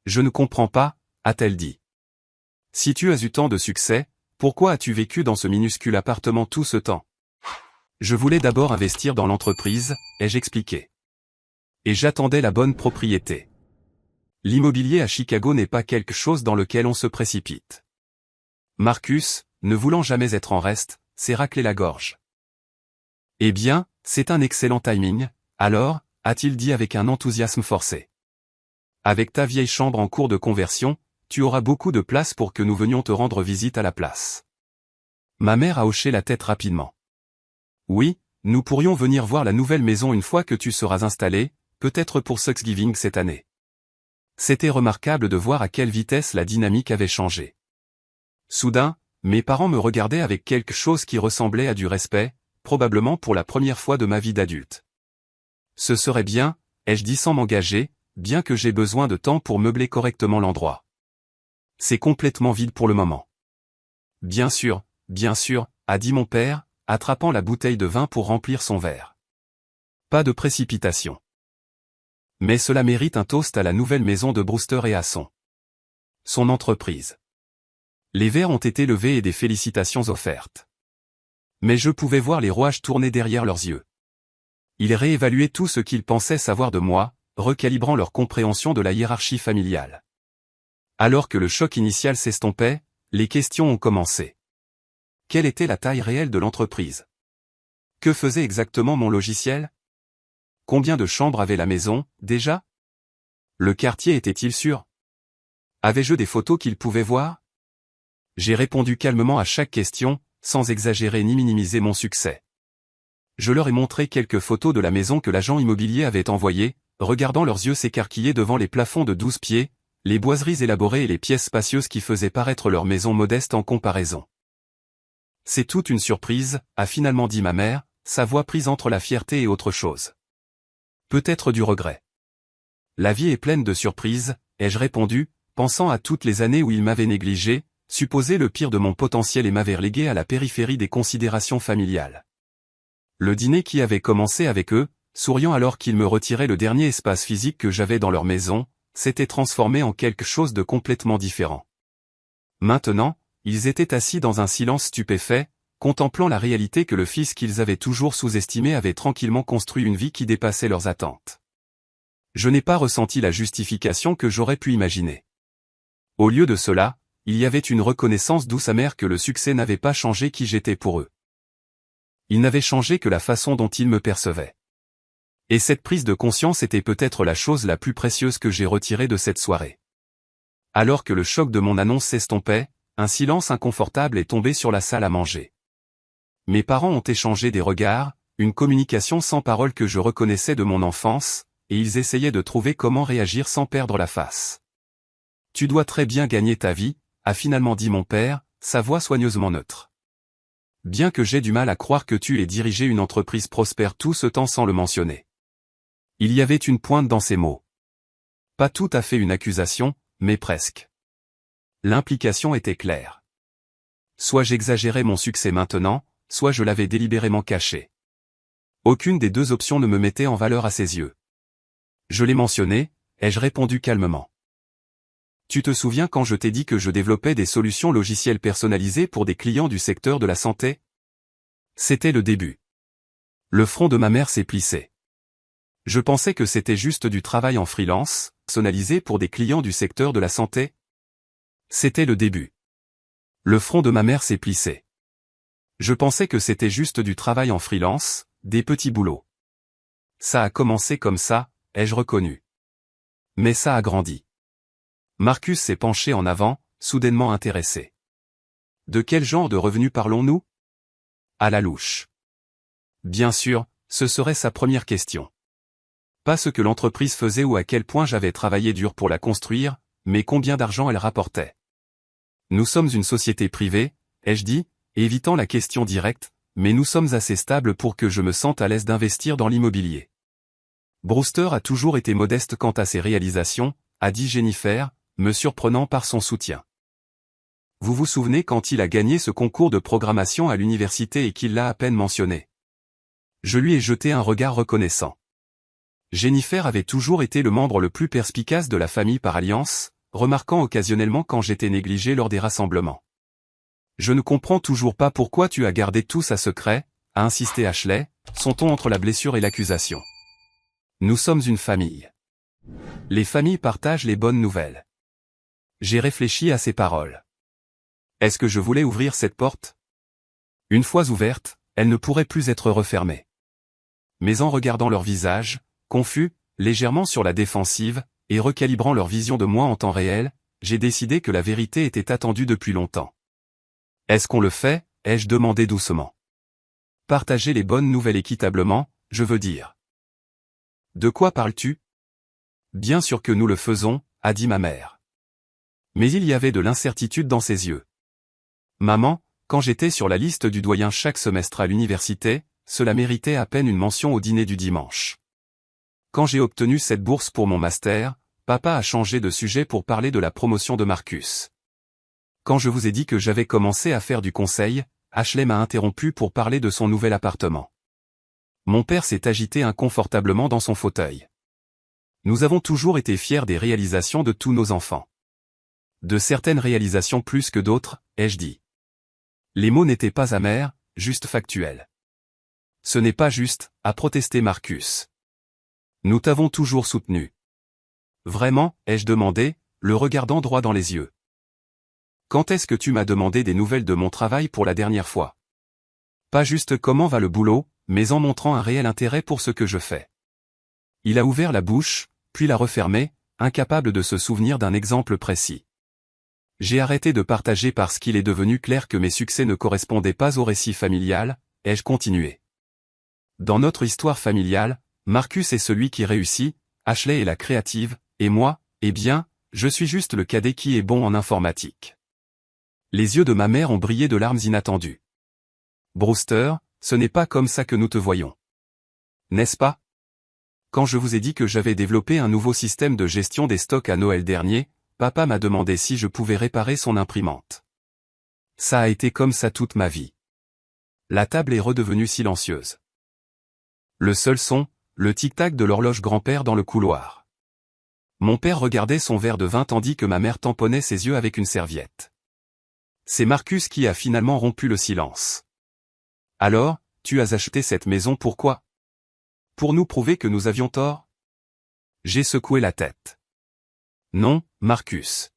Je ne comprends pas, a-t-elle dit. Si tu as eu tant de succès, pourquoi as-tu vécu dans ce minuscule appartement tout ce temps? Je voulais d'abord investir dans l'entreprise, ai-je expliqué. Et j'attendais la bonne propriété. L'immobilier à Chicago n'est pas quelque chose dans lequel on se précipite. Marcus, ne voulant jamais être en reste, s'est raclé la gorge. Eh bien, c'est un excellent timing, alors, a-t-il dit avec un enthousiasme forcé. Avec ta vieille chambre en cours de conversion, tu auras beaucoup de place pour que nous venions te rendre visite à la place. Ma mère a hoché la tête rapidement. Oui, nous pourrions venir voir la nouvelle maison une fois que tu seras installé, peut-être pour Thanksgiving cette année. C'était remarquable de voir à quelle vitesse la dynamique avait changé. Soudain, mes parents me regardaient avec quelque chose qui ressemblait à du respect, probablement pour la première fois de ma vie d'adulte. Ce serait bien, ai-je dit sans m'engager, bien que j'ai besoin de temps pour meubler correctement l'endroit. C'est complètement vide pour le moment. Bien sûr, a dit mon père, attrapant la bouteille de vin pour remplir son verre. Pas de précipitation. Mais cela mérite un toast à la nouvelle maison de Brewster et à son entreprise. Les verres ont été levés et des félicitations offertes. Mais je pouvais voir les rouages tourner derrière leurs yeux. Ils réévaluaient tout ce qu'ils pensaient savoir de moi, recalibrant leur compréhension de la hiérarchie familiale. Alors que le choc initial s'estompait, les questions ont commencé. Quelle était la taille réelle de l'entreprise? Que faisait exactement mon logiciel? Combien de chambres avait la maison, déjà? Le quartier était-il sûr? Avais-je des photos qu'ils pouvaient voir? J'ai répondu calmement à chaque question, sans exagérer ni minimiser mon succès. Je leur ai montré quelques photos de la maison que l'agent immobilier avait envoyée, regardant leurs yeux s'écarquiller devant les plafonds de 12 pieds, les boiseries élaborées et les pièces spacieuses qui faisaient paraître leur maison modeste en comparaison. C'est toute une surprise, a finalement dit ma mère, sa voix prise entre la fierté et autre chose. Peut-être du regret. La vie est pleine de surprises, ai-je répondu, pensant à toutes les années où ils m'avaient négligé, supposé le pire de mon potentiel et m'avaient relégué à la périphérie des considérations familiales. Le dîner qui avait commencé avec eux, souriant alors qu'ils me retiraient le dernier espace physique que j'avais dans leur maison, s'était transformé en quelque chose de complètement différent. Maintenant, ils étaient assis dans un silence stupéfait, contemplant la réalité que le fils qu'ils avaient toujours sous-estimé avait tranquillement construit une vie qui dépassait leurs attentes. Je n'ai pas ressenti la justification que j'aurais pu imaginer. Au lieu de cela, il y avait une reconnaissance douce amère que le succès n'avait pas changé qui j'étais pour eux. Il n'avait changé que la façon dont ils me percevaient. Et cette prise de conscience était peut-être la chose la plus précieuse que j'ai retirée de cette soirée. Alors que le choc de mon annonce s'estompait, un silence inconfortable est tombé sur la salle à manger. Mes parents ont échangé des regards, une communication sans parole que je reconnaissais de mon enfance, et ils essayaient de trouver comment réagir sans perdre la face. Tu dois très bien gagner ta vie, a finalement dit mon père, sa voix soigneusement neutre. Bien que j'ai du mal à croire que tu aies dirigé une entreprise prospère tout ce temps sans le mentionner. Il y avait une pointe dans ces mots. Pas tout à fait une accusation, mais presque. L'implication était claire. Soit j'exagérais mon succès maintenant, soit je l'avais délibérément caché. Aucune des deux options ne me mettait en valeur à ses yeux. Je l'ai mentionné, ai-je répondu calmement. Tu te souviens quand je t'ai dit que je développais des solutions logicielles personnalisées pour des clients du secteur de la santé? C'était le début. Le front de ma mère s'est plissé. Je pensais que c'était juste du travail en freelance, personnalisé pour des clients du secteur de la santé. C'était le début. Le front de ma mère s'est plissé. Je pensais que c'était juste du travail en freelance, des petits boulots. Ça a commencé comme ça, ai-je reconnu. Mais ça a grandi. Marcus s'est penché en avant, soudainement intéressé. De quel genre de revenus parlons-nous? À la louche. Bien sûr, ce serait sa première question. Pas ce que l'entreprise faisait ou à quel point j'avais travaillé dur pour la construire, mais combien d'argent elle rapportait. Nous sommes une société privée, ai-je dit, évitant la question directe, mais nous sommes assez stables pour que je me sente à l'aise d'investir dans l'immobilier. Brewster a toujours été modeste quant à ses réalisations, a dit Jennifer, me surprenant par son soutien. Vous vous souvenez quand il a gagné ce concours de programmation à l'université et qu'il l'a à peine mentionné? Je lui ai jeté un regard reconnaissant. Jennifer avait toujours été le membre le plus perspicace de la famille par alliance, remarquant occasionnellement quand j'étais négligé lors des rassemblements. Je ne comprends toujours pas pourquoi tu as gardé tout ça secret, a insisté Ashley, son ton entre la blessure et l'accusation. Nous sommes une famille. Les familles partagent les bonnes nouvelles. J'ai réfléchi à ces paroles. Est-ce que je voulais ouvrir cette porte? Une fois ouverte, elle ne pourrait plus être refermée. Mais en regardant leur visage, confus, légèrement sur la défensive, et recalibrant leur vision de moi en temps réel, j'ai décidé que la vérité était attendue depuis longtemps. Est-ce qu'on le fait? Ai-je demandé doucement. Partager les bonnes nouvelles équitablement, je veux dire. De quoi parles-tu? Bien sûr que nous le faisons, a dit ma mère. Mais il y avait de l'incertitude dans ses yeux. Maman, quand j'étais sur la liste du doyen chaque semestre à l'université, cela méritait à peine une mention au dîner du dimanche. Quand j'ai obtenu cette bourse pour mon master, papa a changé de sujet pour parler de la promotion de Marcus. Quand je vous ai dit que j'avais commencé à faire du conseil, Ashley m'a interrompu pour parler de son nouvel appartement. Mon père s'est agité inconfortablement dans son fauteuil. Nous avons toujours été fiers des réalisations de tous nos enfants. De certaines réalisations plus que d'autres, ai-je dit. Les mots n'étaient pas amers, juste factuels. Ce n'est pas juste, a protesté Marcus. Nous t'avons toujours soutenu. Vraiment, ai-je demandé, le regardant droit dans les yeux. Quand est-ce que tu m'as demandé des nouvelles de mon travail pour la dernière fois? Pas juste comment va le boulot, mais en montrant un réel intérêt pour ce que je fais. Il a ouvert la bouche, puis l'a refermée, incapable de se souvenir d'un exemple précis. J'ai arrêté de partager parce qu'il est devenu clair que mes succès ne correspondaient pas au récit familial, ai-je continué. Dans notre histoire familiale, Marcus est celui qui réussit, Ashley est la créative, et moi, eh bien, je suis juste le cadet qui est bon en informatique. Les yeux de ma mère ont brillé de larmes inattendues. Brewster, ce n'est pas comme ça que nous te voyons. N'est-ce pas? Quand je vous ai dit que j'avais développé un nouveau système de gestion des stocks à Noël dernier, papa m'a demandé si je pouvais réparer son imprimante. Ça a été comme ça toute ma vie. La table est redevenue silencieuse. Le seul son, le tic-tac de l'horloge grand-père dans le couloir. Mon père regardait son verre de vin tandis que ma mère tamponnait ses yeux avec une serviette. C'est Marcus qui a finalement rompu le silence. Alors, tu as acheté cette maison pourquoi? Pour nous prouver que nous avions tort? J'ai secoué la tête. Non, Marcus.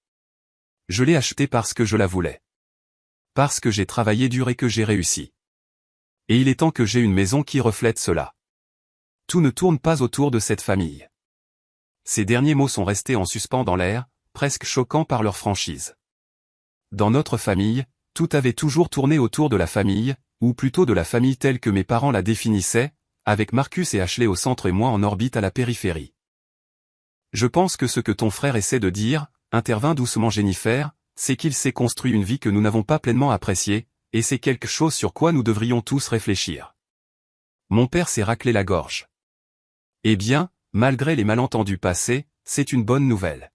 Je l'ai achetée parce que je la voulais. Parce que j'ai travaillé dur et que j'ai réussi. Et il est temps que j'ai une maison qui reflète cela. Tout ne tourne pas autour de cette famille. Ces derniers mots sont restés en suspens dans l'air, presque choquants par leur franchise. Dans notre famille, tout avait toujours tourné autour de la famille, ou plutôt de la famille telle que mes parents la définissaient, avec Marcus et Ashley au centre et moi en orbite à la périphérie. Je pense que ce que ton frère essaie de dire, intervint doucement Jennifer, c'est qu'il s'est construit une vie que nous n'avons pas pleinement appréciée, et c'est quelque chose sur quoi nous devrions tous réfléchir. Mon père s'est raclé la gorge. Eh bien, malgré les malentendus passés, c'est une bonne nouvelle.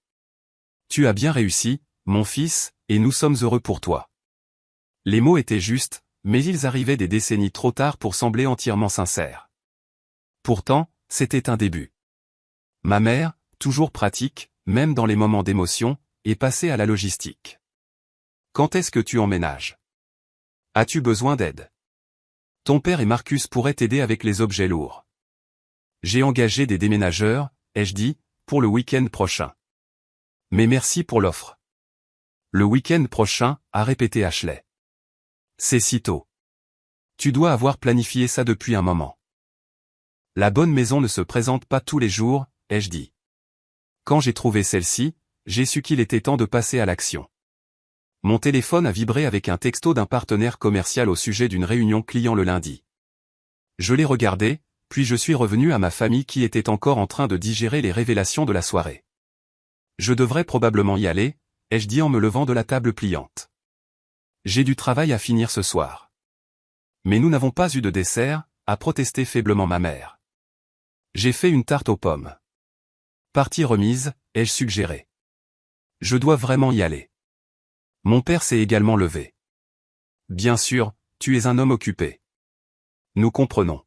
Tu as bien réussi, mon fils, et nous sommes heureux pour toi. Les mots étaient justes, mais ils arrivaient des décennies trop tard pour sembler entièrement sincères. Pourtant, c'était un début. Ma mère, toujours pratique, même dans les moments d'émotion, est passée à la logistique. Quand est-ce que tu emménages? As-tu besoin d'aide? Ton père et Marcus pourraient t'aider avec les objets lourds. J'ai engagé des déménageurs, ai-je dit, pour le week-end prochain. Mais merci pour l'offre. Le week-end prochain, a répété Ashley. C'est si tôt. Tu dois avoir planifié ça depuis un moment. La bonne maison ne se présente pas tous les jours, ai-je dit. Quand j'ai trouvé celle-ci, j'ai su qu'il était temps de passer à l'action. Mon téléphone a vibré avec un texto d'un partenaire commercial au sujet d'une réunion client le lundi. Je l'ai regardé, puis je suis revenu à ma famille qui était encore en train de digérer les révélations de la soirée. Je devrais probablement y aller, ai-je dit en me levant de la table pliante. J'ai du travail à finir ce soir. Mais nous n'avons pas eu de dessert, a protesté faiblement ma mère. J'ai fait une tarte aux pommes. Partie remise, ai-je suggéré. Je dois vraiment y aller. Mon père s'est également levé. Bien sûr, tu es un homme occupé. Nous comprenons.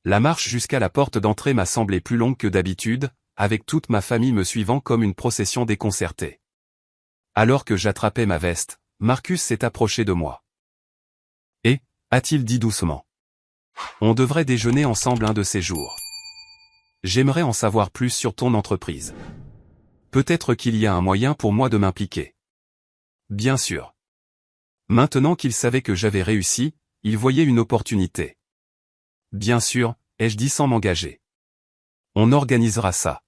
La marche jusqu'à la porte d'entrée m'a semblé plus longue que d'habitude, avec toute ma famille me suivant comme une procession déconcertée. Alors que j'attrapais ma veste, Marcus s'est approché de moi. Et, a-t-il dit doucement, on devrait déjeuner ensemble un de ces jours. J'aimerais en savoir plus sur ton entreprise. Peut-être qu'il y a un moyen pour moi de m'impliquer. Bien sûr. Maintenant qu'il savait que j'avais réussi, il voyait une opportunité. Bien sûr, ai-je dit sans m'engager. On organisera ça.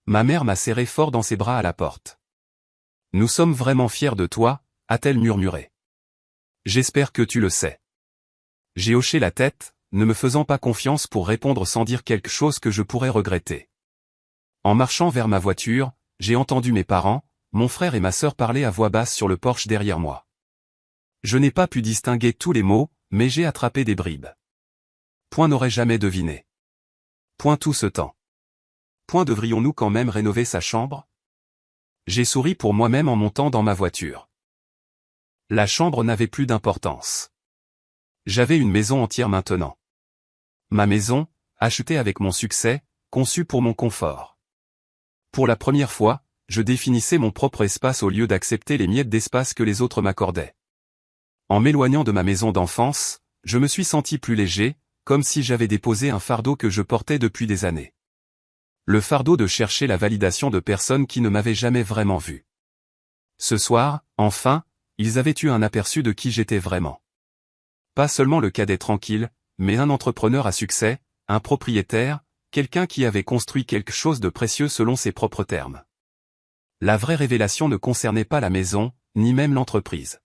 Ma mère m'a serré fort dans ses bras à la porte. Nous sommes vraiment fiers de toi, a-t-elle murmuré. J'espère que tu le sais. J'ai hoché la tête, ne me faisant pas confiance pour répondre sans dire quelque chose que je pourrais regretter. En marchant vers ma voiture, j'ai entendu mes parents, mon frère et ma sœur parler à voix basse sur le porche derrière moi. Je n'ai pas pu distinguer tous les mots, mais j'ai attrapé des bribes. Point n'aurait jamais deviné. Point tout ce temps. Point devrions-nous quand même rénover sa chambre? J'ai souri pour moi-même en montant dans ma voiture. La chambre n'avait plus d'importance. J'avais une maison entière maintenant. Ma maison, achetée avec mon succès, conçue pour mon confort. Pour la première fois, je définissais mon propre espace au lieu d'accepter les miettes d'espace que les autres m'accordaient. En m'éloignant de ma maison d'enfance, je me suis senti plus léger, comme si j'avais déposé un fardeau que je portais depuis des années. Le fardeau de chercher la validation de personnes qui ne m'avaient jamais vraiment vu. Ce soir, enfin, ils avaient eu un aperçu de qui j'étais vraiment. Pas seulement le cadet tranquille, mais un entrepreneur à succès, un propriétaire, quelqu'un qui avait construit quelque chose de précieux selon ses propres termes. La vraie révélation ne concernait pas la maison, ni même l'entreprise.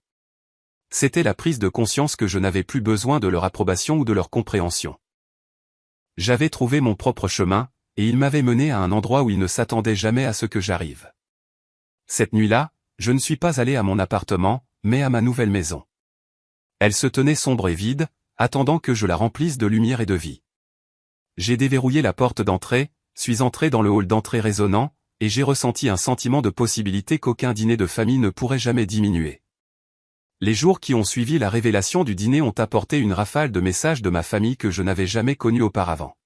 C'était la prise de conscience que je n'avais plus besoin de leur approbation ou de leur compréhension. J'avais trouvé mon propre chemin, et il m'avait mené à un endroit où il ne s'attendait jamais à ce que j'arrive. Cette nuit-là, je ne suis pas allé à mon appartement, mais à ma nouvelle maison. Elle se tenait sombre et vide, attendant que je la remplisse de lumière et de vie. J'ai déverrouillé la porte d'entrée, suis entré dans le hall d'entrée résonnant, et j'ai ressenti un sentiment de possibilité qu'aucun dîner de famille ne pourrait jamais diminuer. Les jours qui ont suivi la révélation du dîner ont apporté une rafale de messages de ma famille que je n'avais jamais connue auparavant.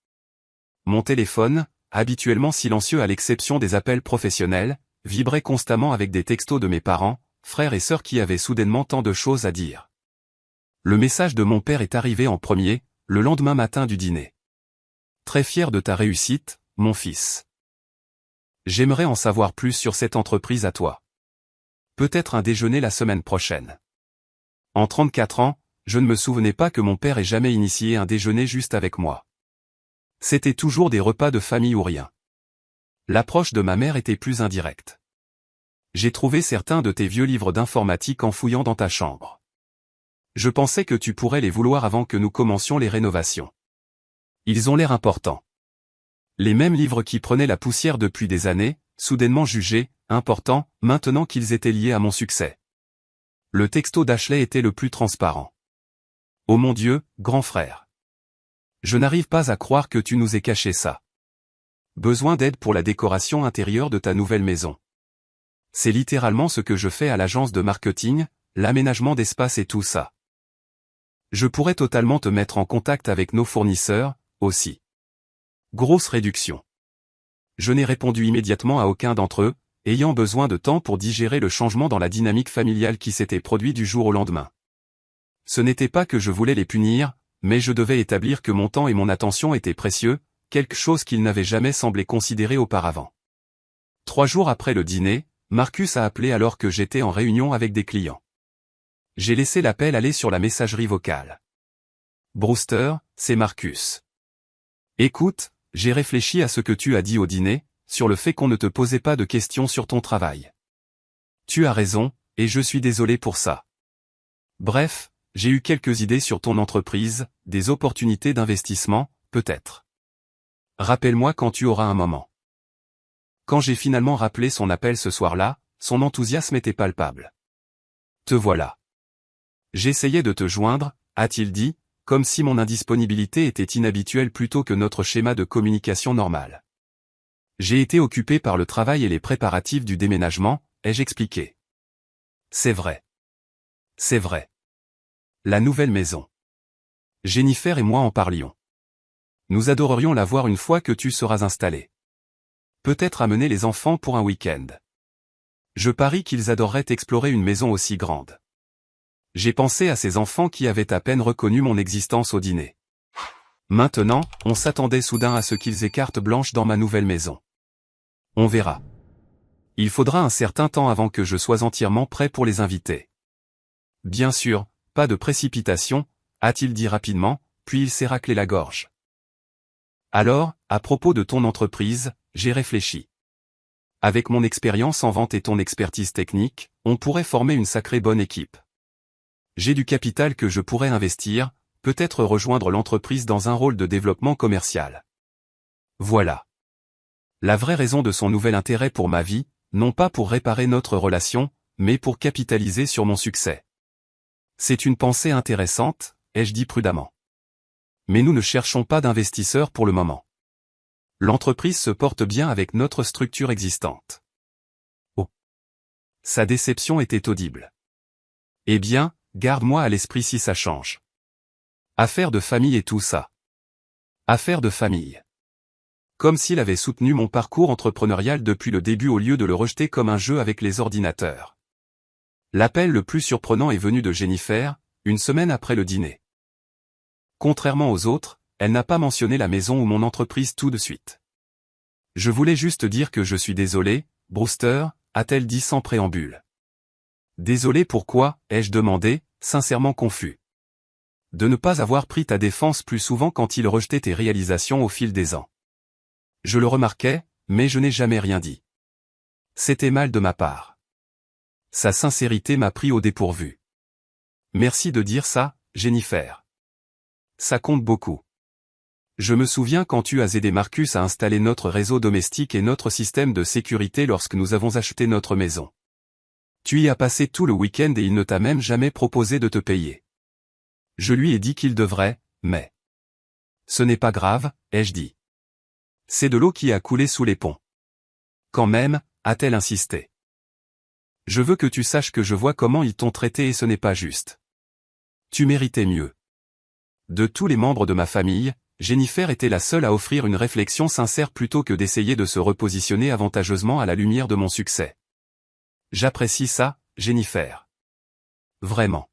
Mon téléphone, habituellement silencieux à l'exception des appels professionnels, vibrait constamment avec des textos de mes parents, frères et sœurs qui avaient soudainement tant de choses à dire. Le message de mon père est arrivé en premier, le lendemain matin du dîner. Très fier de ta réussite, mon fils. J'aimerais en savoir plus sur cette entreprise à toi. Peut-être un déjeuner la semaine prochaine. En 34 ans, je ne me souvenais pas que mon père ait jamais initié un déjeuner juste avec moi. C'était toujours des repas de famille ou rien. L'approche de ma mère était plus indirecte. J'ai trouvé certains de tes vieux livres d'informatique en fouillant dans ta chambre. Je pensais que tu pourrais les vouloir avant que nous commencions les rénovations. Ils ont l'air importants. Les mêmes livres qui prenaient la poussière depuis des années, soudainement jugés importants, maintenant qu'ils étaient liés à mon succès. Le texto d'Ashley était le plus transparent. Oh mon Dieu, grand frère. Je n'arrive pas à croire que tu nous aies caché ça. Besoin d'aide pour la décoration intérieure de ta nouvelle maison. C'est littéralement ce que je fais à l'agence de marketing, l'aménagement d'espace et tout ça. Je pourrais totalement te mettre en contact avec nos fournisseurs, aussi. Grosse réduction. Je n'ai répondu immédiatement à aucun d'entre eux, ayant besoin de temps pour digérer le changement dans la dynamique familiale qui s'était produit du jour au lendemain. Ce n'était pas que je voulais les punir, mais je devais établir que mon temps et mon attention étaient précieux, quelque chose qu'ils n'avaient jamais semblé considérer auparavant. 3 jours après le dîner, Marcus a appelé alors que j'étais en réunion avec des clients. J'ai laissé l'appel aller sur la messagerie vocale. Brewster, c'est Marcus. Écoute, j'ai réfléchi à ce que tu as dit au dîner, sur le fait qu'on ne te posait pas de questions sur ton travail. Tu as raison, et je suis désolé pour ça. Bref, j'ai eu quelques idées sur ton entreprise, des opportunités d'investissement, peut-être. Rappelle-moi quand tu auras un moment. Quand j'ai finalement rappelé son appel ce soir-là, son enthousiasme était palpable. Te voilà. J'essayais de te joindre, a-t-il dit, comme si mon indisponibilité était inhabituelle plutôt que notre schéma de communication normal. J'ai été occupé par le travail et les préparatifs du déménagement, ai-je expliqué. C'est vrai. C'est vrai. La nouvelle maison. Jennifer et moi en parlions. Nous adorerions la voir une fois que tu seras installé. peut-être amener les enfants pour un week-end. Je parie qu'ils adoreraient explorer une maison aussi grande. J'ai pensé à ces enfants qui avaient à peine reconnu mon existence au dîner. Maintenant, on s'attendait soudain à ce qu'ils aient carte blanche dans ma nouvelle maison. On verra. Il faudra un certain temps avant que je sois entièrement prêt pour les inviter. Bien sûr, pas de précipitation, a-t-il dit rapidement, puis il s'est raclé la gorge. Alors, à propos de ton entreprise, j'ai réfléchi. Avec mon expérience en vente et ton expertise technique, on pourrait former une sacrée bonne équipe. J'ai du capital que je pourrais investir, peut-être rejoindre l'entreprise dans un rôle de développement commercial. Voilà. La vraie raison de son nouvel intérêt pour ma vie, non pas pour réparer notre relation, mais pour capitaliser sur mon succès. C'est une pensée intéressante, ai-je dit prudemment. Mais nous ne cherchons pas d'investisseurs pour le moment. L'entreprise se porte bien avec notre structure existante. Oh. Sa déception était audible. Eh bien, garde-moi à l'esprit si ça change. Affaire de famille et tout ça. Affaire de famille. Comme s'il avait soutenu mon parcours entrepreneurial depuis le début au lieu de le rejeter comme un jeu avec les ordinateurs. L'appel le plus surprenant est venu de Jennifer, une semaine après le dîner. Contrairement aux autres, elle n'a pas mentionné la maison ou mon entreprise tout de suite. Je voulais juste dire que je suis désolé, Brewster, a-t-elle dit sans préambule. Désolé pourquoi, ai-je demandé, sincèrement confus. De ne pas avoir pris ta défense plus souvent quand il rejetait tes réalisations au fil des ans. Je le remarquais, mais je n'ai jamais rien dit. C'était mal de ma part. Sa sincérité m'a pris au dépourvu. Merci de dire ça, Jennifer. Ça compte beaucoup. Je me souviens quand tu as aidé Marcus à installer notre réseau domestique et notre système de sécurité lorsque nous avons acheté notre maison. Tu y as passé tout le week-end et il ne t'a même jamais proposé de te payer. Je lui ai dit qu'il devrait, mais... Ce n'est pas grave, ai-je dit. C'est de l'eau qui a coulé sous les ponts. Quand même, a-t-elle insisté. Je veux que tu saches que je vois comment ils t'ont traité et ce n'est pas juste. Tu méritais mieux. De tous les membres de ma famille, Jennifer était la seule à offrir une réflexion sincère plutôt que d'essayer de se repositionner avantageusement à la lumière de mon succès. J'apprécie ça, Jennifer. Vraiment.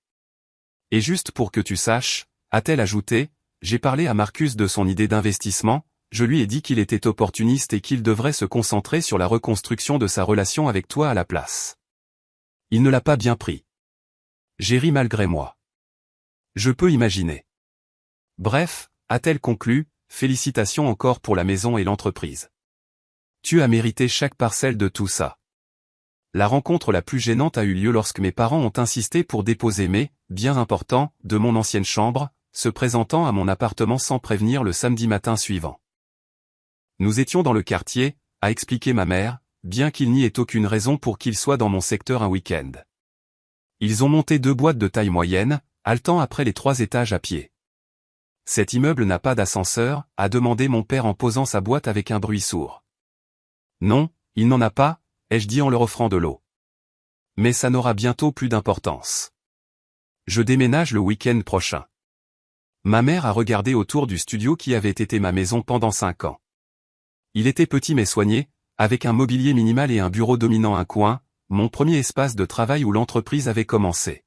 Et juste pour que tu saches, a-t-elle ajouté, j'ai parlé à Marcus de son idée d'investissement, je lui ai dit qu'il était opportuniste et qu'il devrait se concentrer sur la reconstruction de sa relation avec toi à la place. Il ne l'a pas bien pris. J'ai ri malgré moi. Je peux imaginer. Bref, a-t-elle conclu, félicitations encore pour la maison et l'entreprise. Tu as mérité chaque parcelle de tout ça. La rencontre la plus gênante a eu lieu lorsque mes parents ont insisté pour déposer mes, bien importants, de mon ancienne chambre, se présentant à mon appartement sans prévenir le samedi matin suivant. Nous étions dans le quartier, a expliqué ma mère, bien qu'il n'y ait aucune raison pour qu'ils soient dans mon secteur un week-end. Ils ont monté 2 boîtes de taille moyenne, haletant après les 3 étages à pied. Cet immeuble n'a pas d'ascenseur, a demandé mon père en posant sa boîte avec un bruit sourd. Non, il n'en a pas, ai-je dit en leur offrant de l'eau. Mais ça n'aura bientôt plus d'importance. Je déménage le week-end prochain. Ma mère a regardé autour du studio qui avait été ma maison pendant 5 ans. Il était petit mais soigné, avec un mobilier minimal et un bureau dominant un coin, mon premier espace de travail où l'entreprise avait commencé.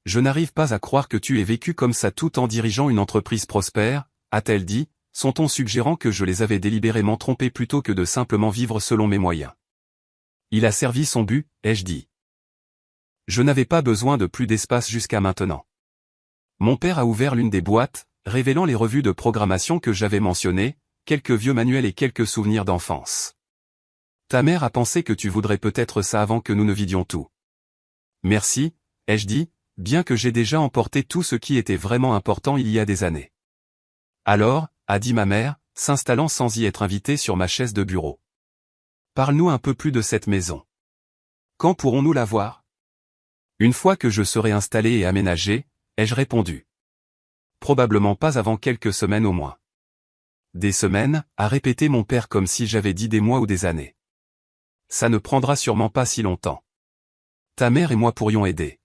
Je n'arrive pas à croire que tu aies vécu comme ça tout en dirigeant une entreprise prospère, a-t-elle dit, son ton suggérant que je les avais délibérément trompés plutôt que de simplement vivre selon mes moyens. Il a servi son but, ai-je dit. Je n'avais pas besoin de plus d'espace jusqu'à maintenant. Mon père a ouvert l'une des boîtes, révélant les revues de programmation que j'avais mentionnées, quelques vieux manuels et quelques souvenirs d'enfance. Ta mère a pensé que tu voudrais peut-être ça avant que nous ne vidions tout. Merci, ai-je dit, bien que j'ai déjà emporté tout ce qui était vraiment important il y a des années. Alors, a dit ma mère, s'installant sans y être invitée sur ma chaise de bureau. Parle-nous un peu plus de cette maison. Quand pourrons-nous la voir? Une fois que je serai installé et aménagé, ai-je répondu. Probablement pas avant quelques semaines au moins. Des semaines, a répété mon père comme si j'avais dit des mois ou des années. Ça ne prendra sûrement pas si longtemps. Ta mère et moi pourrions aider.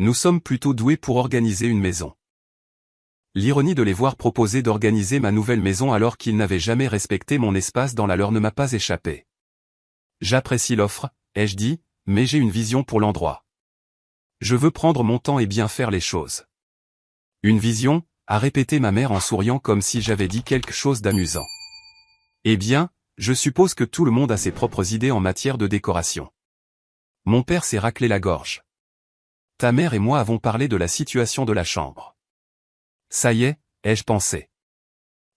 Nous sommes plutôt doués pour organiser une maison. L'ironie de les voir proposer d'organiser ma nouvelle maison alors qu'ils n'avaient jamais respecté mon espace dans la leur ne m'a pas échappé. J'apprécie l'offre, ai-je dit, mais j'ai une vision pour l'endroit. Je veux prendre mon temps et bien faire les choses. Une vision, a répété ma mère en souriant comme si j'avais dit quelque chose d'amusant. Eh bien, je suppose que tout le monde a ses propres idées en matière de décoration. Mon père s'est raclé la gorge. Ta mère et moi avons parlé de la situation de la chambre. Ça y est, ai-je pensé.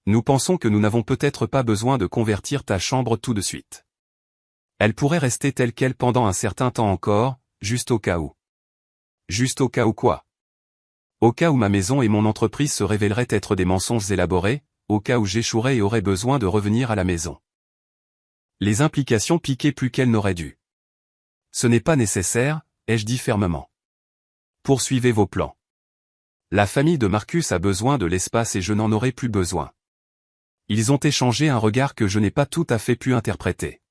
Nous pensons que nous n'avons peut-être pas besoin de convertir ta chambre tout de suite. Elle pourrait rester telle qu'elle pendant un certain temps encore, juste au cas où. Juste au cas où quoi? Au cas où ma maison et mon entreprise se révéleraient être des mensonges élaborés, au cas où j'échouerais et aurais besoin de revenir à la maison. Les implications piquaient plus qu'elles n'auraient dû. Ce n'est pas nécessaire, ai-je dit fermement. Poursuivez vos plans. La famille de Marcus a besoin de l'espace et je n'en aurai plus besoin. Ils ont échangé un regard que je n'ai pas tout à fait pu interpréter.